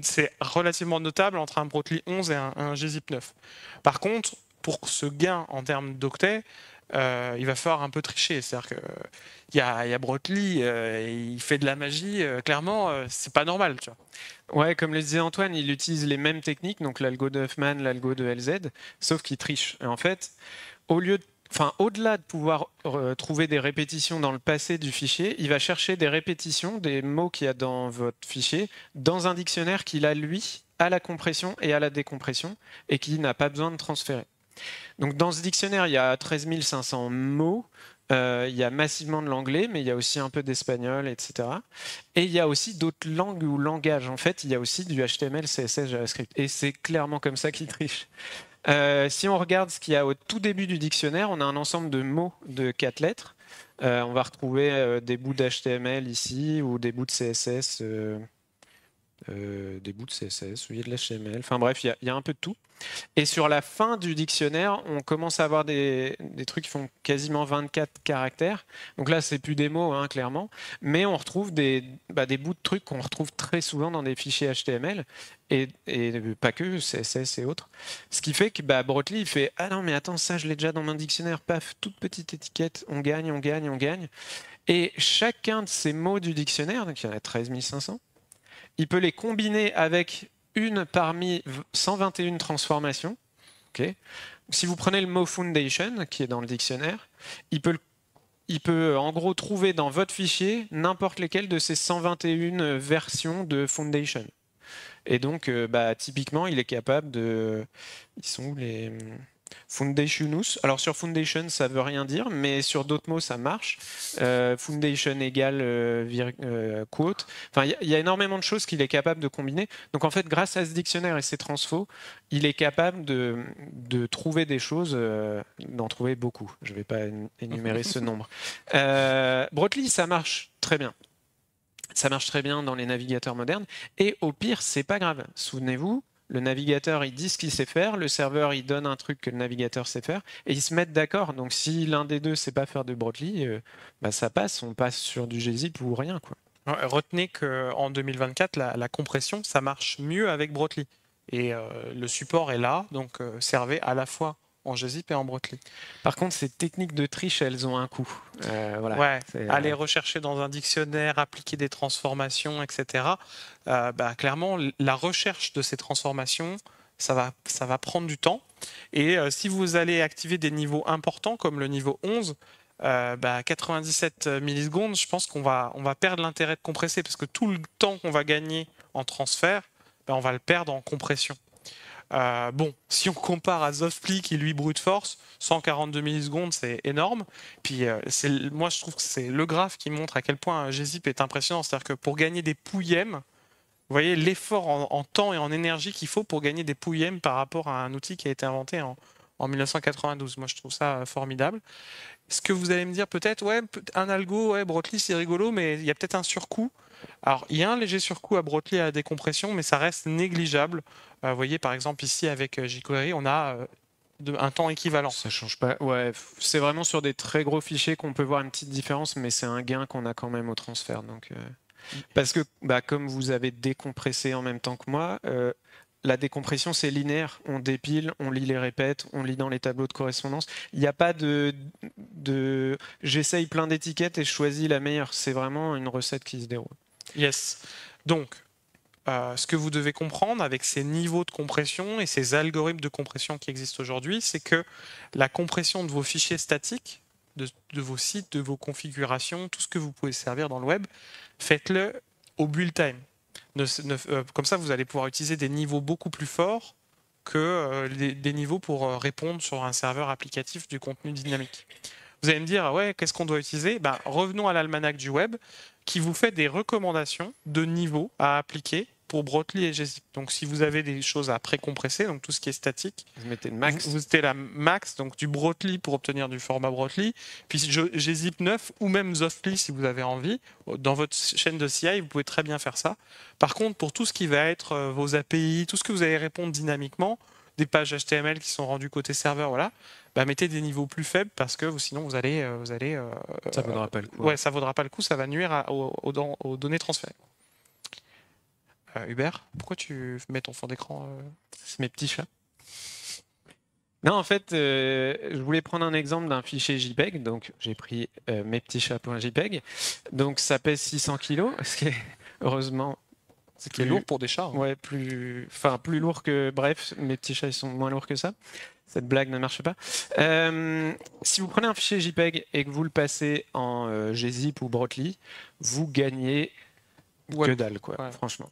A: c'est relativement notable entre un Brotli 11 et un gzip 9. Par contre, pour ce gain en termes d'octets, il va falloir un peu tricher. C'est-à-dire qu'il y a Brotli, il fait de la magie, clairement, c'est pas normal. Tu vois.
B: Ouais, comme le disait Antoine, il utilise les mêmes techniques, donc l'algo de Huffman, l'algo de LZ, sauf qu'il triche. Et en fait, au-delà de pouvoir trouver des répétitions dans le passé du fichier, il va chercher des répétitions, des mots qu'il y a dans votre fichier, dans un dictionnaire qu'il a, lui, à la compression et à la décompression, et qui n'a pas besoin de transférer. Donc dans ce dictionnaire, il y a 13 500 mots, il y a massivement de l'anglais, mais il y a aussi un peu d'espagnol, etc. Et il y a aussi d'autres langues ou langages. En fait, il y a aussi du HTML, CSS, JavaScript. Et c'est clairement comme ça qu'il triche. Si on regarde ce qu'il y a au tout début du dictionnaire, on a un ensemble de mots de 4 lettres. On va retrouver des bouts d'HTML ici, ou des bouts de CSS, des bouts de CSS, oui, de l'HTML. Enfin bref, il y a un peu de tout. Et sur la fin du dictionnaire, on commence à avoir des trucs qui font quasiment 24 caractères. Donc là, c'est plus des mots, hein, clairement. Mais on retrouve des bouts de trucs qu'on retrouve très souvent dans des fichiers HTML. Et pas que, CSS et autres. Ce qui fait que Brotli, il fait « Ah non, mais attends, ça, je l'ai déjà dans mon dictionnaire. Paf, toute petite étiquette. On gagne, on gagne, on gagne. » Et chacun de ces mots du dictionnaire, donc il y en a 13 500, il peut les combiner avec une parmi 121 transformations. Okay. Si vous prenez le mot foundation, qui est dans le dictionnaire, il peut en gros trouver dans votre fichier n'importe lesquelles de ces 121 versions de foundation. Et donc, typiquement, il est capable de... Ils sont où les... Foundationus. Alors sur foundation, ça veut rien dire, mais sur d'autres mots, ça marche. Foundation égale quote. Enfin, il y a énormément de choses qu'il est capable de combiner. Donc en fait, grâce à ce dictionnaire et ses transfos, il est capable de trouver des choses, d'en trouver beaucoup. Je ne vais pas énumérer ce nombre. Brotli, ça marche très bien. Ça marche très bien dans les navigateurs modernes. Et au pire, c'est pas grave. Souvenez-vous, le navigateur, il dit ce qu'il sait faire, le serveur, il donne un truc que le navigateur sait faire, et ils se mettent d'accord. Donc si l'un des deux sait pas faire de Brotli, bah, ça passe, on passe sur du gzip ou rien, quoi.
A: Retenez qu'en 2024, la compression, ça marche mieux avec Brotli. Et le support est là, donc servez à la fois en gzip et en Brotli.
B: Par contre, ces techniques de triche, elles ont un coût. Voilà.
A: Ouais, aller rechercher dans un dictionnaire, appliquer des transformations, etc. Bah, clairement, la recherche de ces transformations, ça va prendre du temps. Et si vous allez activer des niveaux importants, comme le niveau 11, 97 millisecondes, je pense qu'on va perdre l'intérêt de compresser, parce que tout le temps qu'on va gagner en transfert, on va le perdre en compression. Bon, si on compare à Zoftly qui lui brute force, 142 millisecondes, c'est énorme. Puis moi, je trouve que c'est le graphe qui montre à quel point gzip est impressionnant. C'est-à-dire que pour gagner des pouillèmes, vous voyez l'effort en temps et en énergie qu'il faut pour gagner des pouillèmes par rapport à un outil qui a été inventé en 1992. Moi, je trouve ça formidable. Ce que vous allez me dire peut-être, ouais, un algo, ouais, Brotli, c'est rigolo, mais il y a peut-être un surcoût. Alors, il y a un léger surcoût à Brotli à la décompression, mais ça reste négligeable. Vous voyez, par exemple, ici, avec jQuery, on a un temps équivalent.
B: Ça change pas. Ouais, c'est vraiment sur des très gros fichiers qu'on peut voir une petite différence, mais c'est un gain qu'on a quand même au transfert. Donc, parce que, comme vous avez décompressé en même temps que moi, la décompression, c'est linéaire. On dépile, on lit les répètes, on lit dans les tableaux de correspondance. Il n'y a pas de j'essaye plein d'étiquettes et je choisis la meilleure. C'est vraiment une recette qui se déroule.
A: Yes. Donc, ce que vous devez comprendre avec ces niveaux de compression et ces algorithmes de compression qui existent aujourd'hui, c'est que la compression de vos fichiers statiques, de vos sites, de vos configurations, tout ce que vous pouvez servir dans le web, faites-le au build time. Comme ça, vous allez pouvoir utiliser des niveaux beaucoup plus forts que des niveaux pour répondre sur un serveur applicatif du contenu dynamique. Vous allez me dire, ouais, qu'est-ce qu'on doit utiliser? Revenons à l'almanach du web qui vous fait des recommandations de niveaux à appliquer pour Brotli et gzip. Donc si vous avez des choses à précompresser, donc tout ce qui est statique,
B: vous mettez le max.
A: Vous mettez la max, donc du Brotli pour obtenir du format Brotli, puis gzip 9 ou même Zoftly si vous avez envie. Dans votre chaîne de CI, vous pouvez très bien faire ça. Par contre, pour tout ce qui va être vos API, tout ce que vous allez répondre dynamiquement, des pages HTML qui sont rendues côté serveur, voilà, mettez des niveaux plus faibles parce que sinon vous allez
B: ça vaudra pas le coup.
A: Ouais, ça vaudra pas le coup, ça va nuire aux données transférées. Hubert, pourquoi tu mets ton fond d'écran
B: C'est mes petits chats. Non, en fait, je voulais prendre un exemple d'un fichier JPEG, donc j'ai pris mespetitschats.jpg. Donc ça pèse 600 kg, ce qui est heureusement.
A: Ce qui est lourd pour des chats.
B: Ouais, plus lourd que. Bref, mes petits chats, ils sont moins lourds que ça. Cette blague ne marche pas. Si vous prenez un fichier JPEG et que vous le passez en gzip ou Brotli, vous gagnez que dalle, quoi, ouais. Franchement.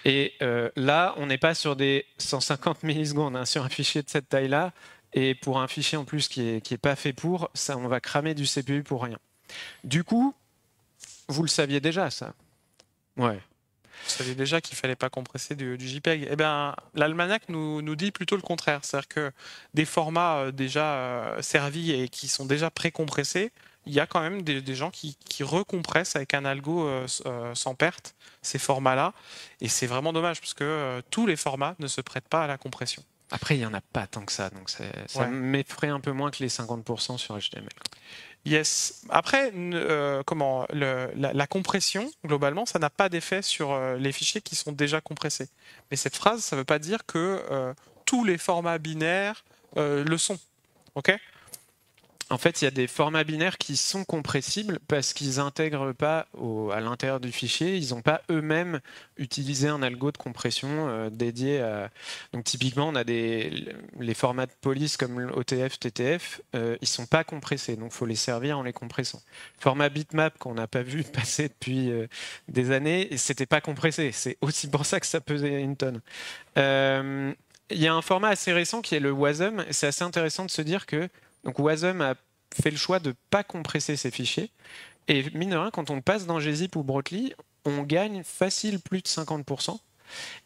B: Et là, on n'est pas sur des 150 millisecondes, hein, sur un fichier de cette taille-là. Et pour un fichier en plus qui est pas fait pour, ça, on va cramer du CPU pour rien. Du coup, vous le saviez déjà, ça? Ouais.
A: Vous saviez déjà qu'il ne fallait pas compresser du JPEG. Eh bien, l'almanach nous dit plutôt le contraire. C'est-à-dire que des formats déjà servis et qui sont déjà pré-compressés, il y a quand même des gens qui recompressent avec un algo sans perte ces formats-là. Et c'est vraiment dommage parce que tous les formats ne se prêtent pas à la compression.
B: Après, il n'y en a pas tant que ça. Donc ça m'effraie un peu moins que les 50% sur HTML.
A: Yes. Après, la compression, globalement, ça n'a pas d'effet sur les fichiers qui sont déjà compressés. Mais cette phrase, ça ne veut pas dire que tous les formats binaires le sont. OK ?
B: En fait, il y a des formats binaires qui sont compressibles parce qu'ils n'intègrent pas à l'intérieur du fichier. Ils n'ont pas eux-mêmes utilisé un algo de compression dédié à... Donc typiquement, on a les formats de police comme OTF, TTF, ils ne sont pas compressés. Donc il faut les servir en les compressant. Format bitmap qu'on n'a pas vu passer depuis des années, ce n'était pas compressé. C'est aussi pour ça que ça pesait une tonne. Il y a un format assez récent qui est le WASM. C'est assez intéressant de se dire que donc Wasm a fait le choix de ne pas compresser ses fichiers. Et mine de rien, quand on passe dans gzip ou Brotli, on gagne facile plus de 50%.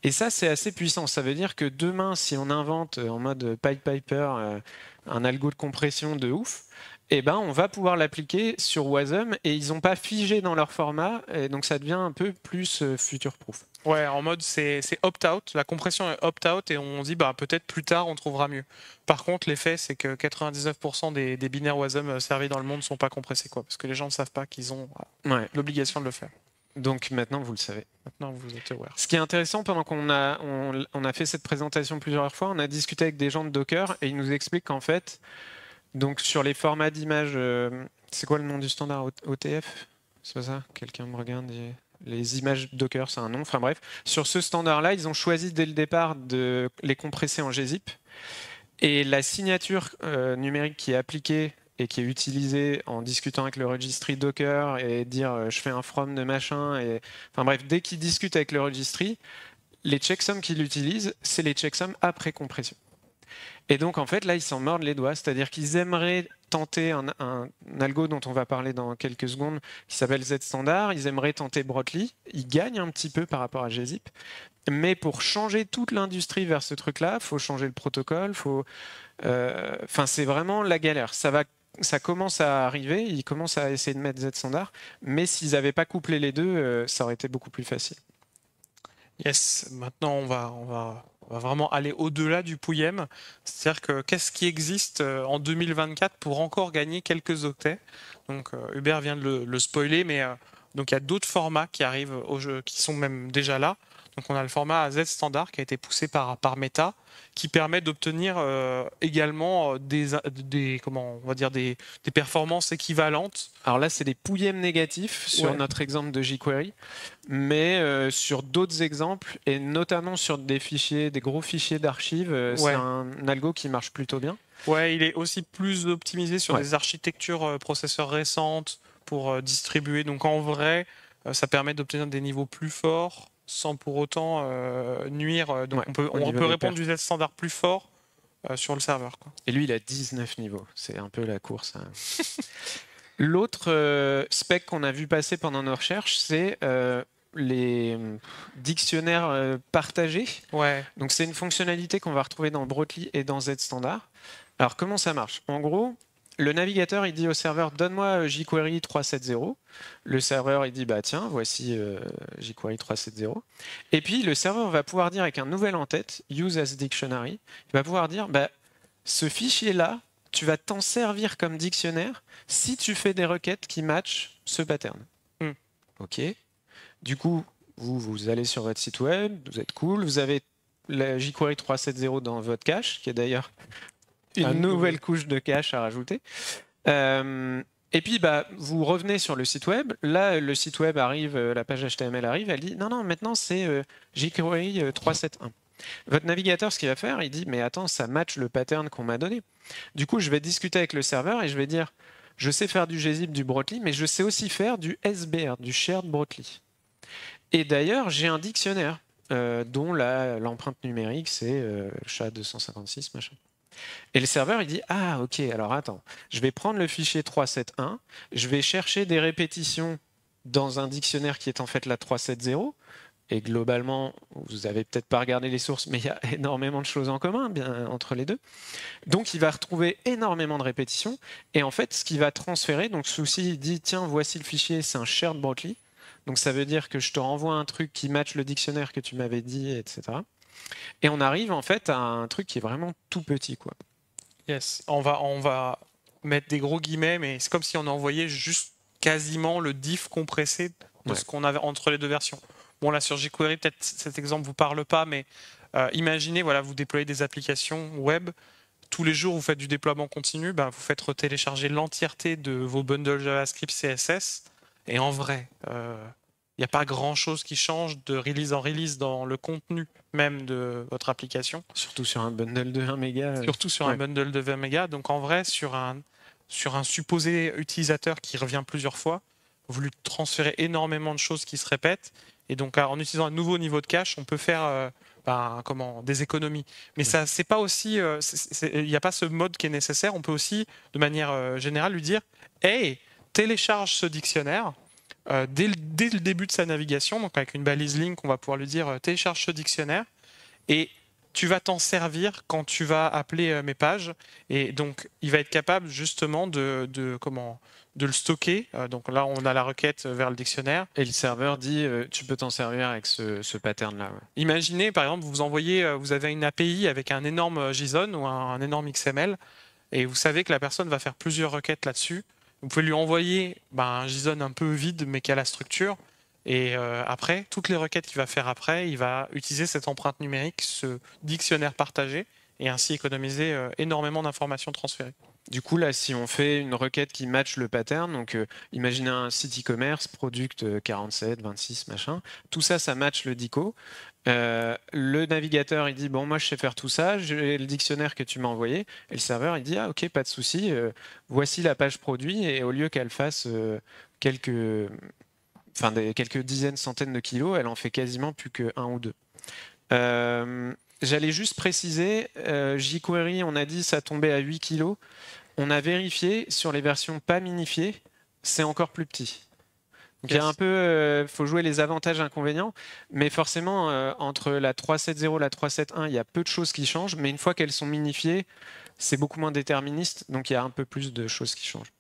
B: Et ça, c'est assez puissant. Ça veut dire que demain, si on invente en mode Pied Piper un algo de compression de ouf, eh ben, on va pouvoir l'appliquer sur Wasm et ils n'ont pas figé dans leur format, et donc ça devient un peu plus future-proof.
A: Ouais, en mode c'est opt-out, la compression est opt-out et on dit bah peut-être plus tard on trouvera mieux. Par contre, l'effet c'est que 99% des binaires Wasm servis dans le monde sont pas compressés quoi, parce que les gens ne savent pas qu'ils ont l'obligation de le faire.
B: Donc maintenant vous le savez.
A: Maintenant vous êtes aware.
B: Ce qui est intéressant, pendant qu'on a fait cette présentation plusieurs fois, on a discuté avec des gens de Docker et ils nous expliquent qu'en fait, donc sur les formats d'images, c'est quoi le nom du standard OTF? C'est pas ça? Quelqu'un me regarde les images Docker, c'est un nom. Enfin bref, sur ce standard-là, ils ont choisi dès le départ de les compresser en gzip. Et la signature numérique qui est appliquée et qui est utilisée en discutant avec le registry Docker et dire je fais un from de machin. Enfin bref, dès qu'ils discutent avec le registry, les checksums qu'ils utilisent, c'est les checksums après compression. Et donc, en fait, là, ils s'en mordent les doigts. C'est-à-dire qu'ils aimeraient tenter un algo dont on va parler dans quelques secondes, qui s'appelle Z-Standard. Ils aimeraient tenter Brotli. Ils gagnent un petit peu par rapport à gzip. Mais pour changer toute l'industrie vers ce truc-là, il faut changer le protocole. Enfin, c'est vraiment la galère. Ça commence à arriver. Ils commencent à essayer de mettre Z-Standard. Mais s'ils n'avaient pas couplé les deux, ça aurait été beaucoup plus facile.
A: Yes, maintenant on va vraiment aller au-delà du Pouillem. C'est-à-dire que qu'est-ce qui existe en 2024 pour encore gagner quelques octets. Donc Hubert vient de le spoiler, mais donc il y a d'autres formats qui arrivent au jeu, qui sont même déjà là. Donc on a le format Z standard qui a été poussé par Meta, qui permet d'obtenir également comment on va dire des performances équivalentes.
B: Alors là, c'est des pouillèmes négatifs sur notre exemple de jQuery, mais sur d'autres exemples, et notamment sur des gros fichiers d'archives, c'est un algo qui marche plutôt bien.
A: Ouais, il est aussi plus optimisé sur des architectures processeurs récentes pour distribuer. Donc en vrai, ça permet d'obtenir des niveaux plus forts sans pour autant nuire. Donc on peut répondre du Z standard plus fort sur le serveur, quoi.
B: Et lui, il a 19 niveaux. C'est un peu la course. Hein. L'autre spec qu'on a vu passer pendant nos recherches, c'est les dictionnaires partagés.
A: Ouais.
B: Donc c'est une fonctionnalité qu'on va retrouver dans Brotli et dans Z-Standard. Alors comment ça marche? En gros, le navigateur il dit au serveur donne-moi jQuery 370. Le serveur il dit bah tiens voici jQuery 370. Et puis le serveur va pouvoir dire avec un nouvel en-tête use as dictionary. Il va pouvoir dire bah ce fichier là tu vas t'en servir comme dictionnaire si tu fais des requêtes qui matchent ce pattern. Ok. Du coup vous allez sur votre site web, vous êtes cool, vous avez la jQuery 370 dans votre cache qui est d'ailleurs une nouvelle couche de cache à rajouter. Et puis, bah, vous revenez sur le site web. Là, le site web arrive, la page HTML arrive, elle dit non, maintenant c'est jQuery 371. Votre navigateur, ce qu'il va faire, il dit mais attends, ça match le pattern qu'on m'a donné. Du coup, je vais discuter avec le serveur et je vais dire je sais faire du gzip, du Brotli, mais je sais aussi faire du SBR, du Shared Brotli. Et d'ailleurs, j'ai un dictionnaire dont l'empreinte numérique, c'est SHA-256, machin. Et le serveur, il dit « Ah, ok, alors attends, je vais prendre le fichier 371, je vais chercher des répétitions dans un dictionnaire qui est en fait la 370, et globalement, vous n'avez peut-être pas regardé les sources, mais il y a énormément de choses en commun entre les deux. Donc, il va retrouver énormément de répétitions, et en fait, ce qu'il va transférer, donc Souci il dit « Tiens, voici le fichier, c'est un shared Brotli. » Donc, ça veut dire que je te renvoie un truc qui matche le dictionnaire que tu m'avais dit, etc. Et on arrive en fait à un truc qui est vraiment tout petit, quoi.
A: Yes, on va mettre des gros guillemets, mais c'est comme si on envoyait juste quasiment le diff compressé de ce qu'on avait entre les deux versions. Bon là sur jQuery, peut-être cet exemple vous parle pas, mais imaginez, voilà, vous déployez des applications web, tous les jours vous faites du déploiement continu, vous faites télécharger l'entièreté de vos bundles JavaScript CSS, et en vrai, il n'y a pas grand-chose qui change de release en release dans le contenu même de votre application.
B: Surtout sur un bundle de 1 méga.
A: Surtout sur un bundle de 20 mégas. Donc en vrai, sur un supposé utilisateur qui revient plusieurs fois, vous lui transférez énormément de choses qui se répètent. Et donc en utilisant un nouveau niveau de cache, on peut faire des économies. Mais ça, c'est pas aussi, il n'y a pas ce mode qui est nécessaire. On peut aussi, de manière générale, lui dire « Hey, télécharge ce dictionnaire ». Dès le début de sa navigation, donc avec une balise link, on va pouvoir lui dire télécharge ce dictionnaire et tu vas t'en servir quand tu vas appeler mes pages. Et donc, il va être capable justement de le stocker. Donc là, on a la requête vers le dictionnaire.
B: Et le serveur dit tu peux t'en servir avec ce pattern-là. Ouais.
A: Imaginez, par exemple, vous avez une API avec un énorme JSON ou un énorme XML, et vous savez que la personne va faire plusieurs requêtes là-dessus. Vous pouvez lui envoyer un JSON un peu vide, mais qui a la structure. Et après, toutes les requêtes qu'il va faire après, il va utiliser cette empreinte numérique, ce dictionnaire partagé, et ainsi économiser énormément d'informations transférées.
B: Du coup, là, si on fait une requête qui match le pattern, donc imaginez un site e-commerce, product 47, 26, machin, tout ça, ça match le dico. Le navigateur, il dit, bon, moi, je sais faire tout ça, j'ai le dictionnaire que tu m'as envoyé. Et le serveur, il dit, ah, ok, pas de souci, voici la page produit. Et au lieu qu'elle fasse quelques dizaines, centaines de kilos, elle en fait quasiment plus que 1 ou 2. J'allais juste préciser, jQuery, on a dit ça tombait à 8 kilos. On a vérifié sur les versions pas minifiées, c'est encore plus petit. Donc il y a un peu, faut jouer les avantages et inconvénients, mais forcément entre la 3.7.0 et la 3.7.1, il y a peu de choses qui changent, mais une fois qu'elles sont minifiées, c'est beaucoup moins déterministe, donc il y a un peu plus de choses qui changent.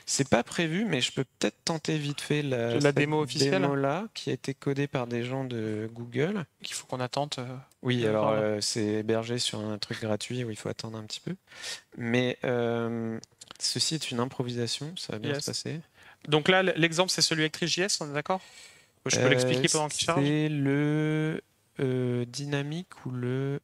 B: C'est pas prévu, mais je peux peut-être tenter vite fait
A: la démo officielle
B: démo-là, qui a été codée par des gens de Google.
A: Qu'il faut qu'on attende.
B: Oui, alors c'est hébergé sur un truc gratuit où il faut attendre un petit peu. Mais ceci est une improvisation, ça va bien se passer.
A: Donc là, l'exemple, c'est celui avec Three.js, on est d'accord? Je peux l'expliquer pendant qu'il charge?
B: C'est le dynamique ou le...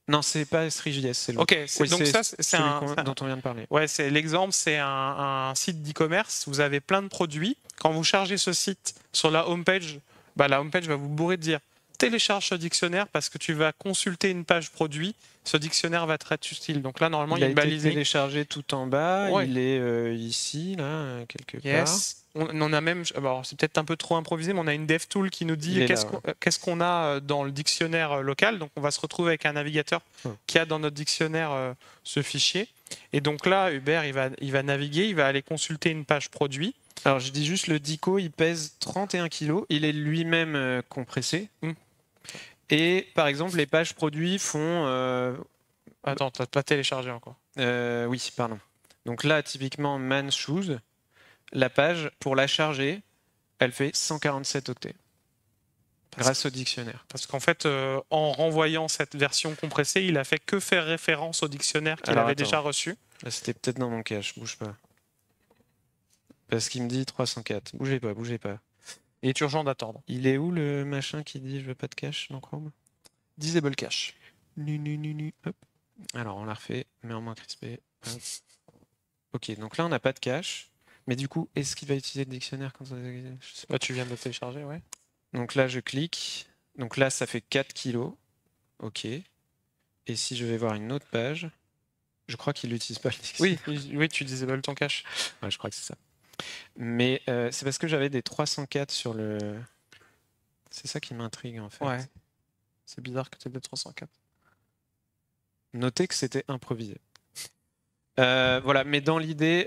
B: Non, c'est pas Three.js, c'est l'autre.
A: Ok, donc ça, c'est
B: dont on vient de parler.
A: Ouais, c'est l'exemple, c'est un site d'e-commerce. Vous avez plein de produits. Quand vous chargez ce site sur la homepage, la homepage va vous bourrer de dire télécharge ce dictionnaire parce que tu vas consulter une page produit. Ce dictionnaire va te être utile. Donc là, normalement, il y a une balise.
B: Il est téléchargé tout en bas. Ouais. Il est ici, là, quelque part.
A: On a même, c'est peut-être un peu trop improvisé, mais on a une DevTool qui nous dit qu'est-ce qu'on a dans le dictionnaire local. Donc on va se retrouver avec un navigateur qui a dans notre dictionnaire ce fichier. Et donc là, Hubert, il va naviguer, il va aller consulter une page produit.
B: Alors je dis juste, le dico, il pèse 31 kg. Il est lui-même compressé. Et par exemple, les pages produits font...
A: Attends, t'as pas téléchargé encore.
B: Oui, pardon. Donc là, typiquement, Man Shoes, la page, pour la charger, elle fait 147 octets. Grâce au dictionnaire.
A: Parce qu'en fait, en renvoyant cette version compressée, il a fait que faire référence au dictionnaire qu'il avait déjà reçu.
B: C'était peut-être dans mon cache, bouge pas. Parce qu'il me dit 304. Bougez pas, bougez pas.
A: Il est urgent d'attendre.
B: Il est où le machin qui dit je veux pas de cache dans Chrome?
A: Disable cache.
B: Hop. Alors on la refait, mais en moins crispé. Hop. Ok, donc là on n'a pas de cache. Mais du coup, est-ce qu'il va utiliser le dictionnaire quand je sais pas.
A: Tu viens de le télécharger, ouais.
B: Donc là je clique. Donc là ça fait 4 kilos. Ok. Et si je vais voir une autre page, je crois qu'il n'utilise pas le dictionnaire.
A: Oui, tu disable ton cache.
B: Ouais, je crois que c'est ça. Mais c'est parce que j'avais des 304 sur le... C'est ça qui m'intrigue en fait.
A: Ouais. C'est bizarre que tu aies des 304.
B: Notez que c'était improvisé. Voilà, mais dans l'idée,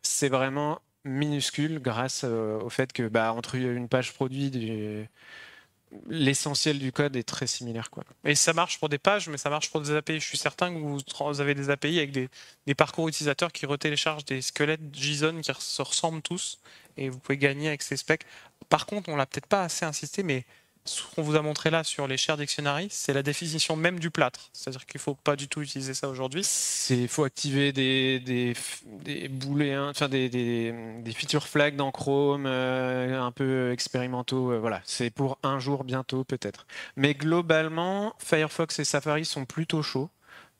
B: c'est vraiment minuscule grâce au fait que entre une page produit, l'essentiel du code est très similaire, quoi.
A: Et ça marche pour des pages, mais ça marche pour des API. Je suis certain que vous avez des API avec des parcours utilisateurs qui retéléchargent des squelettes JSON qui se ressemblent tous, et vous pouvez gagner avec ces specs. Par contre, on l'a peut-être pas assez insisté, mais ce qu'on vous a montré là sur les shared dictionary, c'est la définition même du plâtre. C'est-à-dire qu'il ne faut pas du tout utiliser ça aujourd'hui.
B: Il faut activer des booléens, enfin des feature flags dans Chrome, un peu expérimentaux. Voilà, c'est pour un jour bientôt peut-être. Mais globalement, Firefox et Safari sont plutôt chauds.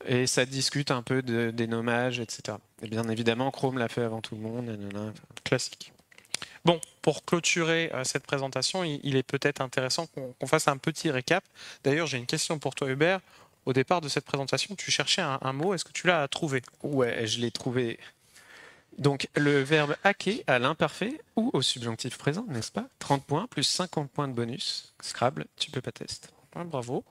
B: Et ça discute un peu des nommages, etc. Et bien évidemment, Chrome l'a fait avant tout le monde.
A: Classique. Bon, pour clôturer cette présentation, il est peut-être intéressant qu'on fasse un petit récap. D'ailleurs, j'ai une question pour toi, Hubert. Au départ de cette présentation, tu cherchais un mot. Est-ce que tu l'as trouvé?
B: Ouais, je l'ai trouvé. Donc, le verbe hacker à l'imparfait ou au subjonctif présent, n'est-ce pas? 30 points plus 50 points de bonus. Scrabble, tu peux pas tester.
A: Ouais, bravo.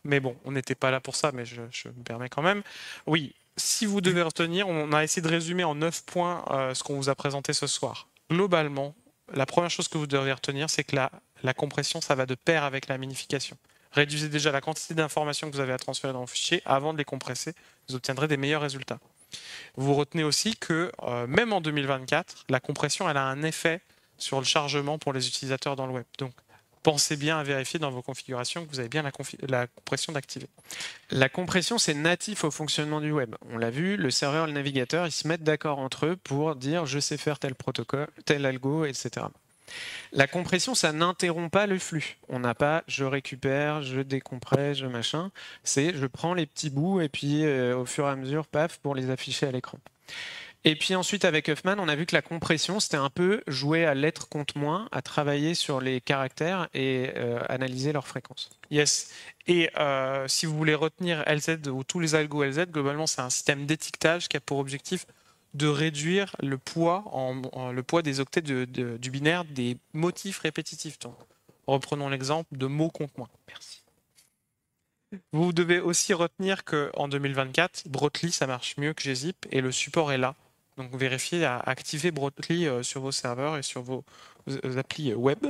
A: Mais bon, on n'était pas là pour ça, mais je me permets quand même. Oui, si vous devez retenir, on a essayé de résumer en 9 points ce qu'on vous a présenté ce soir. Globalement, la première chose que vous devez retenir, c'est que la compression, ça va de pair avec la minification. Réduisez déjà la quantité d'informations que vous avez à transférer dans vos fichiers avant de les compresser. Vous obtiendrez des meilleurs résultats. Vous retenez aussi que même en 2024, la compression elle a un effet sur le chargement pour les utilisateurs dans le web. Donc, pensez bien à vérifier dans vos configurations que vous avez bien la compression d'activer.
B: La compression, c'est natif au fonctionnement du web. On l'a vu, le serveur et le navigateur, ils se mettent d'accord entre eux pour dire je sais faire tel protocole, tel algo, etc. La compression, ça n'interrompt pas le flux. On n'a pas je récupère, je décompresse, je machin. C'est je prends les petits bouts et puis au fur et à mesure, paf, pour les afficher à l'écran. Et puis ensuite, avec Huffman, on a vu que la compression, c'était un peu jouer à lettres contre moins, à travailler sur les caractères et analyser leur fréquence.
A: Yes. Et si vous voulez retenir LZ ou tous les algos LZ, globalement, c'est un système d'étiquetage qui a pour objectif de réduire le poids, le poids des octets du binaire des motifs répétitifs. Donc, reprenons l'exemple de mots contre moins. Merci. Vous devez aussi retenir qu'en 2024, Brotli, ça marche mieux que gzip et le support est là. Donc vérifiez à activer Brotli sur vos serveurs et sur vos applis web.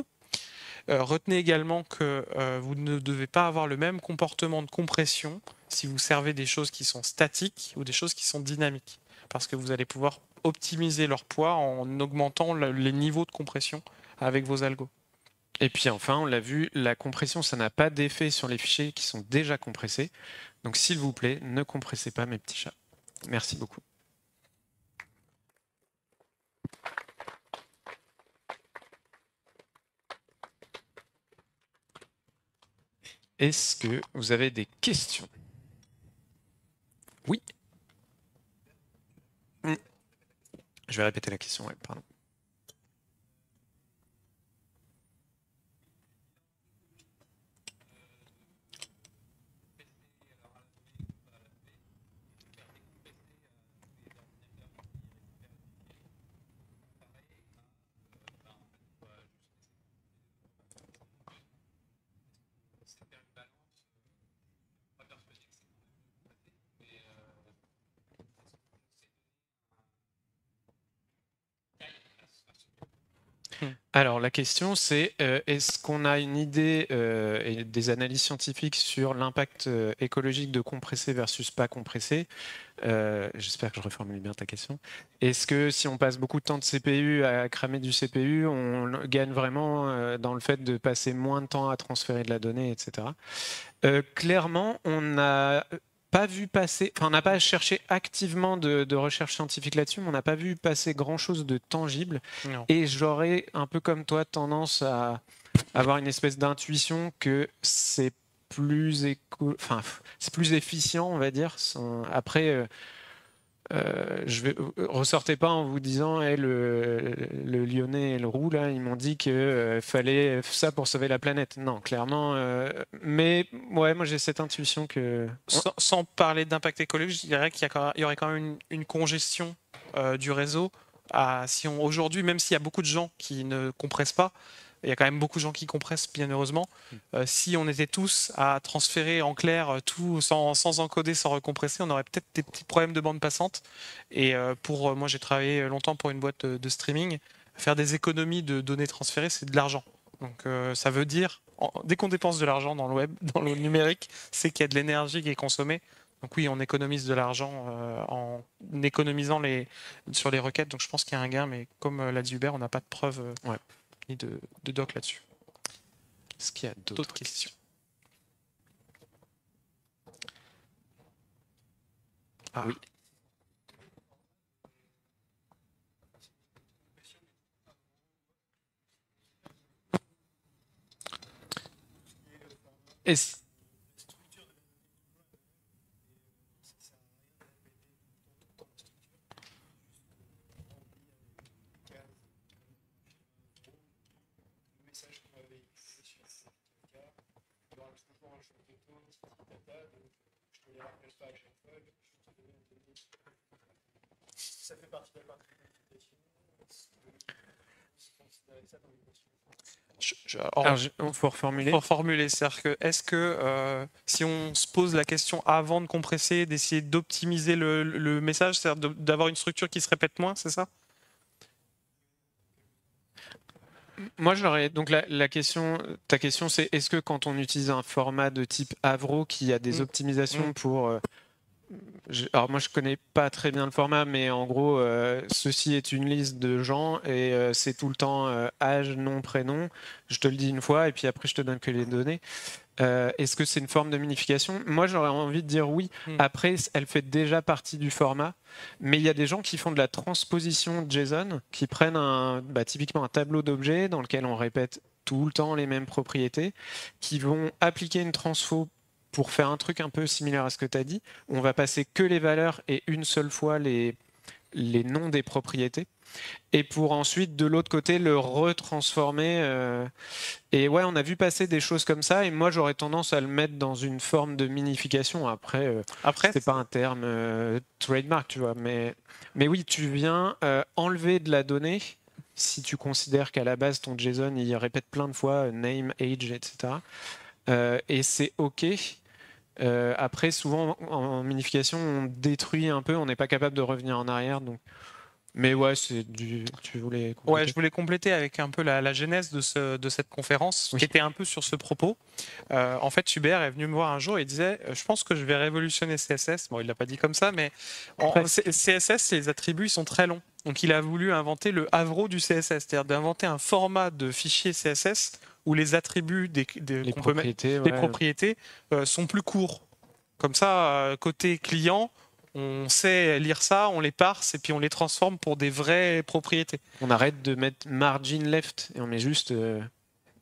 A: Retenez également que vous ne devez pas avoir le même comportement de compression si vous servez des choses qui sont statiques ou des choses qui sont dynamiques. Parce que vous allez pouvoir optimiser leur poids en augmentant les niveaux de compression avec vos algos.
B: Et puis enfin, on l'a vu, la compression, ça n'a pas d'effet sur les fichiers qui sont déjà compressés. Donc s'il vous plaît, ne compressez pas mes petits chats. Merci beaucoup. Est-ce que vous avez des questions? Oui. Je vais répéter la question, ouais, pardon. Alors la question c'est est-ce qu'on a une idée et des analyses scientifiques sur l'impact écologique de compresser versus pas compresser? J'espère que je reformule bien ta question. Est-ce que si on passe beaucoup de temps de CPU à cramer du CPU, on gagne vraiment dans le fait de passer moins de temps à transférer de la donnée, etc. Clairement, on n'a pas vu passer, enfin on n'a pas cherché activement de recherche scientifique là-dessus, mais on n'a pas vu passer grand-chose de tangible.
A: Non.
B: Et j'aurais un peu comme toi tendance à avoir une espèce d'intuition que c'est plus c'est plus efficient, on va dire. Après, ressortez pas en vous disant le Lyonnais et le Roux là, ils m'ont dit qu'il fallait ça pour sauver la planète. Non, clairement. Mais ouais, moi j'ai cette intuition que.
A: Sans parler d'impact écologique, je dirais qu'il y aurait quand même une congestion du réseau. Aujourd'hui, même s'il y a beaucoup de gens qui ne compressent pas, il y a quand même beaucoup de gens qui compressent, bien heureusement. Si on était tous à transférer en clair tout sans encoder, sans recompresser, on aurait peut-être des petits problèmes de bande passante. Et moi, j'ai travaillé longtemps pour une boîte de streaming. Faire des économies de données transférées, c'est de l'argent. Donc ça veut dire, dès qu'on dépense de l'argent dans le web, dans le numérique, c'est qu'il y a de l'énergie qui est consommée. Donc oui, on économise de l'argent en économisant sur les requêtes. Donc je pense qu'il y a un gain, mais comme l'a dit Hubert, on n'a pas de preuves ni de doc là-dessus.
B: Est-ce qu'il y a d'autres questions? Ah. Oui.
A: Ça fait partie de la participation.
B: Il faut reformuler.
A: C'est-à-dire que est-ce que si on se pose la question avant de compresser, d'essayer d'optimiser le message, c'est-à-dire d'avoir une structure qui se répète moins, c'est ça?
B: Moi, donc ta question, c'est est-ce que quand on utilise un format de type Avro qui a des optimisations pour alors moi je connais pas très bien le format, mais en gros ceci est une liste de gens et c'est tout le temps âge, nom, prénom. Je te le dis une fois et puis après je te donne que les données. Est-ce que c'est une forme de minification? Moi j'aurais envie de dire oui. Après elle fait déjà partie du format, mais il y a des gens qui font de la transposition JSON, qui prennent typiquement un tableau d'objets dans lequel on répète tout le temps les mêmes propriétés, qui vont appliquer une transfo pour faire un truc un peu similaire à ce que tu as dit. On va passer que les valeurs et une seule fois les noms des propriétés. Et pour ensuite, de l'autre côté, le retransformer. Et ouais, on a vu passer des choses comme ça. Et moi, j'aurais tendance à le mettre dans une forme de minification. Après c'est pas un terme trademark, tu vois. Mais oui, tu viens enlever de la donnée si tu considères qu'à la base, ton JSON, il répète plein de fois name, age, etc. Et c'est OK. Après, souvent en minification, on détruit un peu, on n'est pas capable de revenir en arrière. Donc... Mais ouais, tu voulais compléter.
A: Ouais, je voulais compléter avec un peu la genèse de cette conférence, qui était un peu sur ce propos. En fait, Hubert est venu me voir un jour et disait je pense que je vais révolutionner CSS. Bon, il l'a pas dit comme ça, mais CSS, les attributs, ils sont très longs. Donc, il a voulu inventer le Avro du CSS, c'est-à-dire d'inventer un format de fichier CSS où les attributs
B: les propriétés
A: sont plus courts. Comme ça, côté client, on sait lire ça, on les parse et puis on les transforme pour des vraies propriétés.
B: On arrête de mettre margin left et on met juste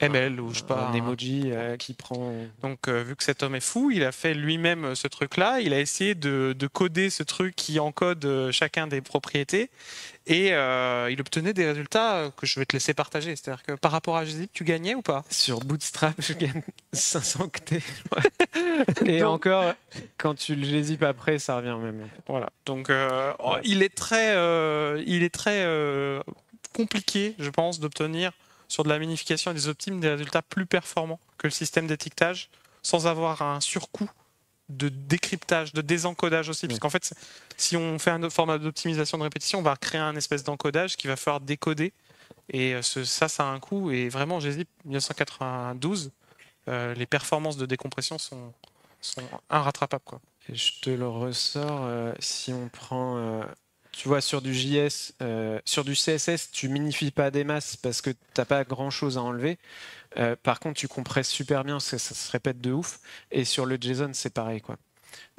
A: ML ou je sais pas.
B: Un emoji qui prend.
A: Donc, vu que cet homme est fou, il a fait lui-même ce truc-là. Il a essayé de coder ce truc qui encode chacun des propriétés et il obtenait des résultats que je vais te laisser partager. C'est-à-dire que par rapport à GZip, tu gagnais ou pas?
B: Sur Bootstrap, je gagne 500 octets. Et donc... encore, quand tu le GZip après, ça revient même.
A: Voilà. Donc, il est très compliqué, je pense, d'obtenir sur de la minification et des optimes des résultats plus performants que le système d'étiquetage sans avoir un surcoût de décryptage, de désencodage aussi. Parce qu'en fait, si on fait un format d'optimisation de répétition, on va créer un espèce d'encodage qui va falloir décoder. Et ça a un coût. Et vraiment, GZip 1992, les performances de décompression sont inrattrapables, quoi.
B: Et je te le ressors si on prend... tu vois, sur du JS, sur du CSS, tu minifies pas des masses parce que t'as pas grand chose à enlever. Par contre, tu compresses super bien, ça se répète de ouf. Et sur le JSON, c'est pareil, quoi.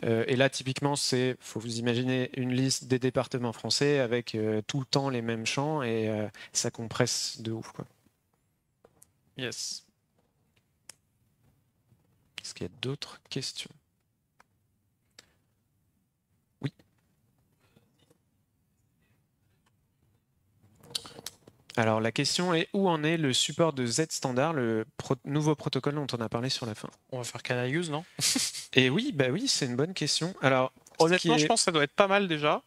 B: Et là, typiquement, faut vous imaginer une liste des départements français avec tout le temps les mêmes champs et ça compresse de ouf, quoi.
A: Yes.
B: Est-ce qu'il y a d'autres questions? Oui. Alors la question est où en est le support de Z-Standard, le nouveau protocole dont on a parlé sur la fin?
A: On va faire Can I Use, non?
B: Et oui, bah oui, c'est une bonne question. Alors
A: honnêtement, je pense que ça doit être pas mal déjà.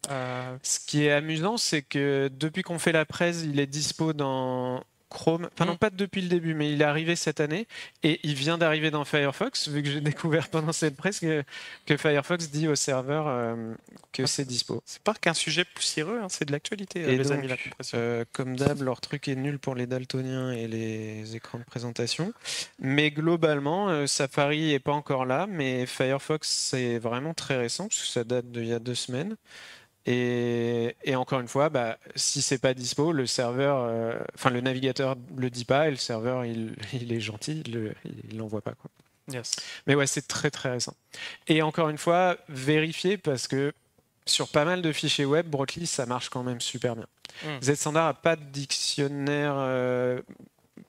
B: Ce qui est amusant, c'est que depuis qu'on fait la presse, il est dispo dans Chrome. Enfin non, pas depuis le début, mais il est arrivé cette année et il vient d'arriver dans Firefox, vu que j'ai découvert pendant cette presse que Firefox dit au serveur que c'est dispo.
A: C'est pas qu'un sujet poussiéreux, hein, c'est de l'actualité,
B: et
A: les
B: donc,
A: amis, la compression.
B: comme d'hab, leur truc est nul pour les daltoniens et les écrans de présentation. Mais globalement, Safari est pas encore là, mais Firefox, c'est vraiment très récent, parce que ça date d'il y a 2 semaines. Et encore une fois, si c'est pas dispo, le serveur, le navigateur le dit pas et le serveur il est gentil, il l'envoie pas, quoi.
A: Yes.
B: Mais ouais, c'est très très récent. Et encore une fois, vérifiez parce que sur pas mal de fichiers web, Brotli ça marche quand même super bien. Z-Standard n'a pas de dictionnaire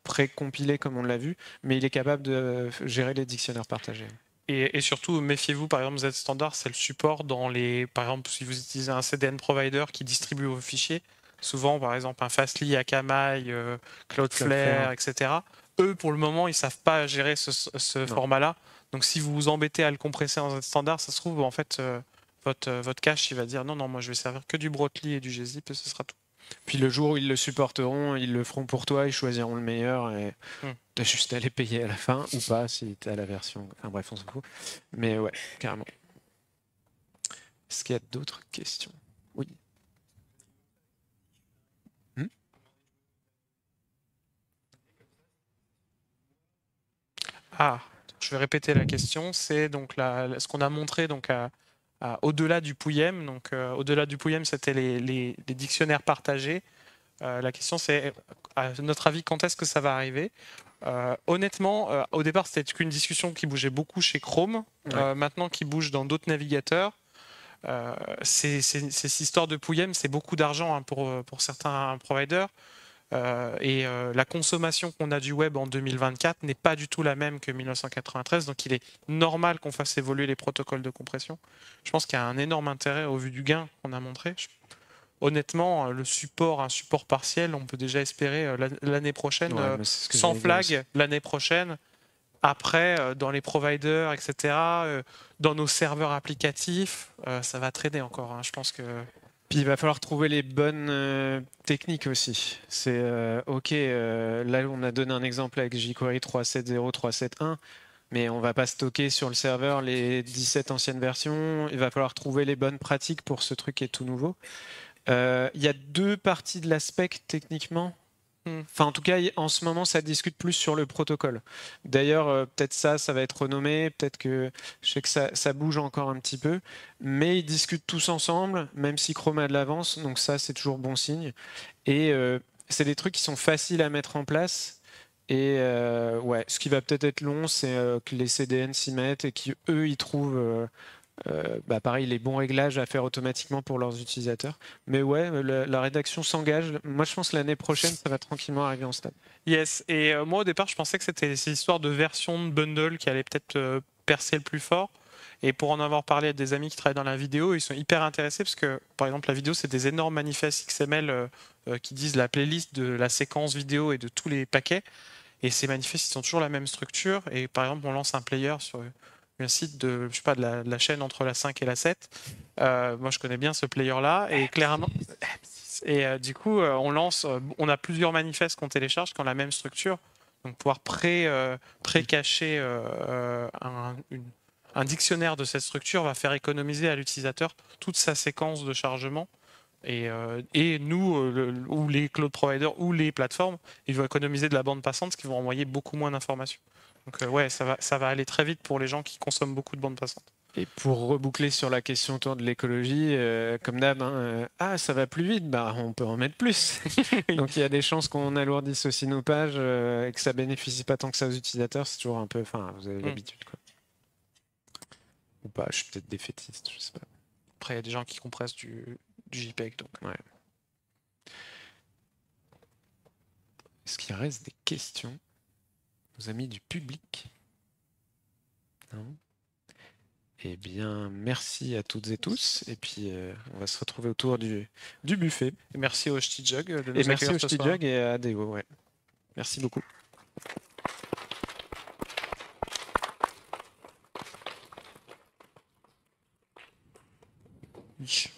B: précompilé comme on l'a vu, mais il est capable de gérer les dictionnaires partagés.
A: Et surtout, méfiez-vous, par exemple, Z-Standard, c'est le support dans les... Par exemple, si vous utilisez un CDN provider qui distribue vos fichiers, souvent, par exemple, un Fastly, Akamai, Cloudflare, etc. Eux, pour le moment, ils savent pas gérer ce format-là. Donc, si vous vous embêtez à le compresser en Z-Standard, ça se trouve, en fait, votre cache, il va dire non, moi, je vais servir que du Brotli et du gzip et ce sera tout.
B: Puis le jour où ils le supporteront, ils le feront pour toi, ils choisiront le meilleur et t'as juste à les payer à la fin ou pas si t'as la version. Enfin bref, on s'en fout. Mais ouais, carrément. Est-ce qu'il y a d'autres questions? Oui.
A: Ah, je vais répéter la question. C'est donc ce qu'on a montré donc au-delà du POUIEM. Donc au-delà du POUIEM, c'était les dictionnaires partagés. La question c'est, à notre avis, quand est-ce que ça va arriver? Honnêtement, au départ, c'était qu'une discussion qui bougeait beaucoup chez Chrome.
B: Ouais.
A: Maintenant, qui bouge dans d'autres navigateurs. Cette histoire de POUIEM, c'est beaucoup d'argent hein, pour certains providers. La consommation qu'on a du web en 2024 n'est pas du tout la même que 1993, donc il est normal qu'on fasse évoluer les protocoles de compression. Je pense qu'il y a un énorme intérêt au vu du gain qu'on a montré. Honnêtement, un support partiel, on peut déjà espérer l'année prochaine,
B: Ouais, mais c'est ce que
A: sans
B: j'allais dire aussi.
A: flag, l'année prochaine. Après, dans les providers, etc., dans nos serveurs applicatifs, ça va traîner encore, hein. Je pense que...
B: Puis il va falloir trouver les bonnes techniques aussi. C'est OK, là on a donné un exemple avec jQuery 3.7.0, 3.7.1, mais on va pas stocker sur le serveur les 17 anciennes versions. Il va falloir trouver les bonnes pratiques pour ce truc qui est tout nouveau. Il y a deux parties de la spec techniquement. Enfin, en tout cas, en ce moment, ça discute plus sur le protocole. D'ailleurs, peut-être ça va être renommé, peut-être que je sais que ça bouge encore un petit peu, mais ils discutent tous ensemble, même si Chrome a de l'avance, donc ça, c'est toujours bon signe. Et c'est des trucs qui sont faciles à mettre en place. Et ouais, ce qui va peut-être être long, c'est que les CDN s'y mettent et qu'eux, ils trouvent pareil, les bons réglages à faire automatiquement pour leurs utilisateurs. Mais ouais, la rédaction s'engage. Moi, je pense que l'année prochaine, ça va tranquillement arriver en stade.
A: Yes, et moi au départ je pensais que c'était ces histoires de version de bundle qui allaient peut-être percer le plus fort. Et pour en avoir parlé à des amis qui travaillent dans la vidéo, ils sont hyper intéressés parce que par exemple la vidéo c'est des énormes manifestes XML qui disent la playlist de la séquence vidéo et de tous les paquets. Et ces manifestes ils sont toujours la même structure. Et par exemple on lance un player sur un site de, je sais pas, de la chaîne entre la 5 et la 7. Moi je connais bien ce player là et clairement... Et du coup, on a plusieurs manifestes qu'on télécharge qui ont la même structure. Donc pouvoir pré-cacher un dictionnaire de cette structure va faire économiser à l'utilisateur toute sa séquence de chargement. Et nous, ou les cloud providers, ou les plateformes, ils vont économiser de la bande passante, ce qui vont envoyer beaucoup moins d'informations. Donc ouais, ça va aller très vite pour les gens qui consomment beaucoup de bande passante.
B: Et pour reboucler sur la question autour de l'écologie, comme d'hab, hein, ça va plus vite, bah, on peut en mettre plus. Donc il y a des chances qu'on alourdisse aussi nos pages et que ça bénéficie pas tant que ça aux utilisateurs. C'est toujours un peu, enfin, vous avez l'habitude, quoi. Ou pas, je suis peut-être défaitiste, je sais pas.
A: Après, il y a des gens qui compressent du JPEG. Donc.
B: Ouais. Est-ce qu'il reste des questions, nos amis du public? Non? Eh bien, merci à toutes et tous. Et puis, on va se retrouver autour du buffet.
A: Et merci au Ch'ti Jug de nous
B: Et merci au
A: accueillir ce
B: Ch'ti
A: soir.
B: Jug et à Deo. Ouais. Merci beaucoup.
A: Oui.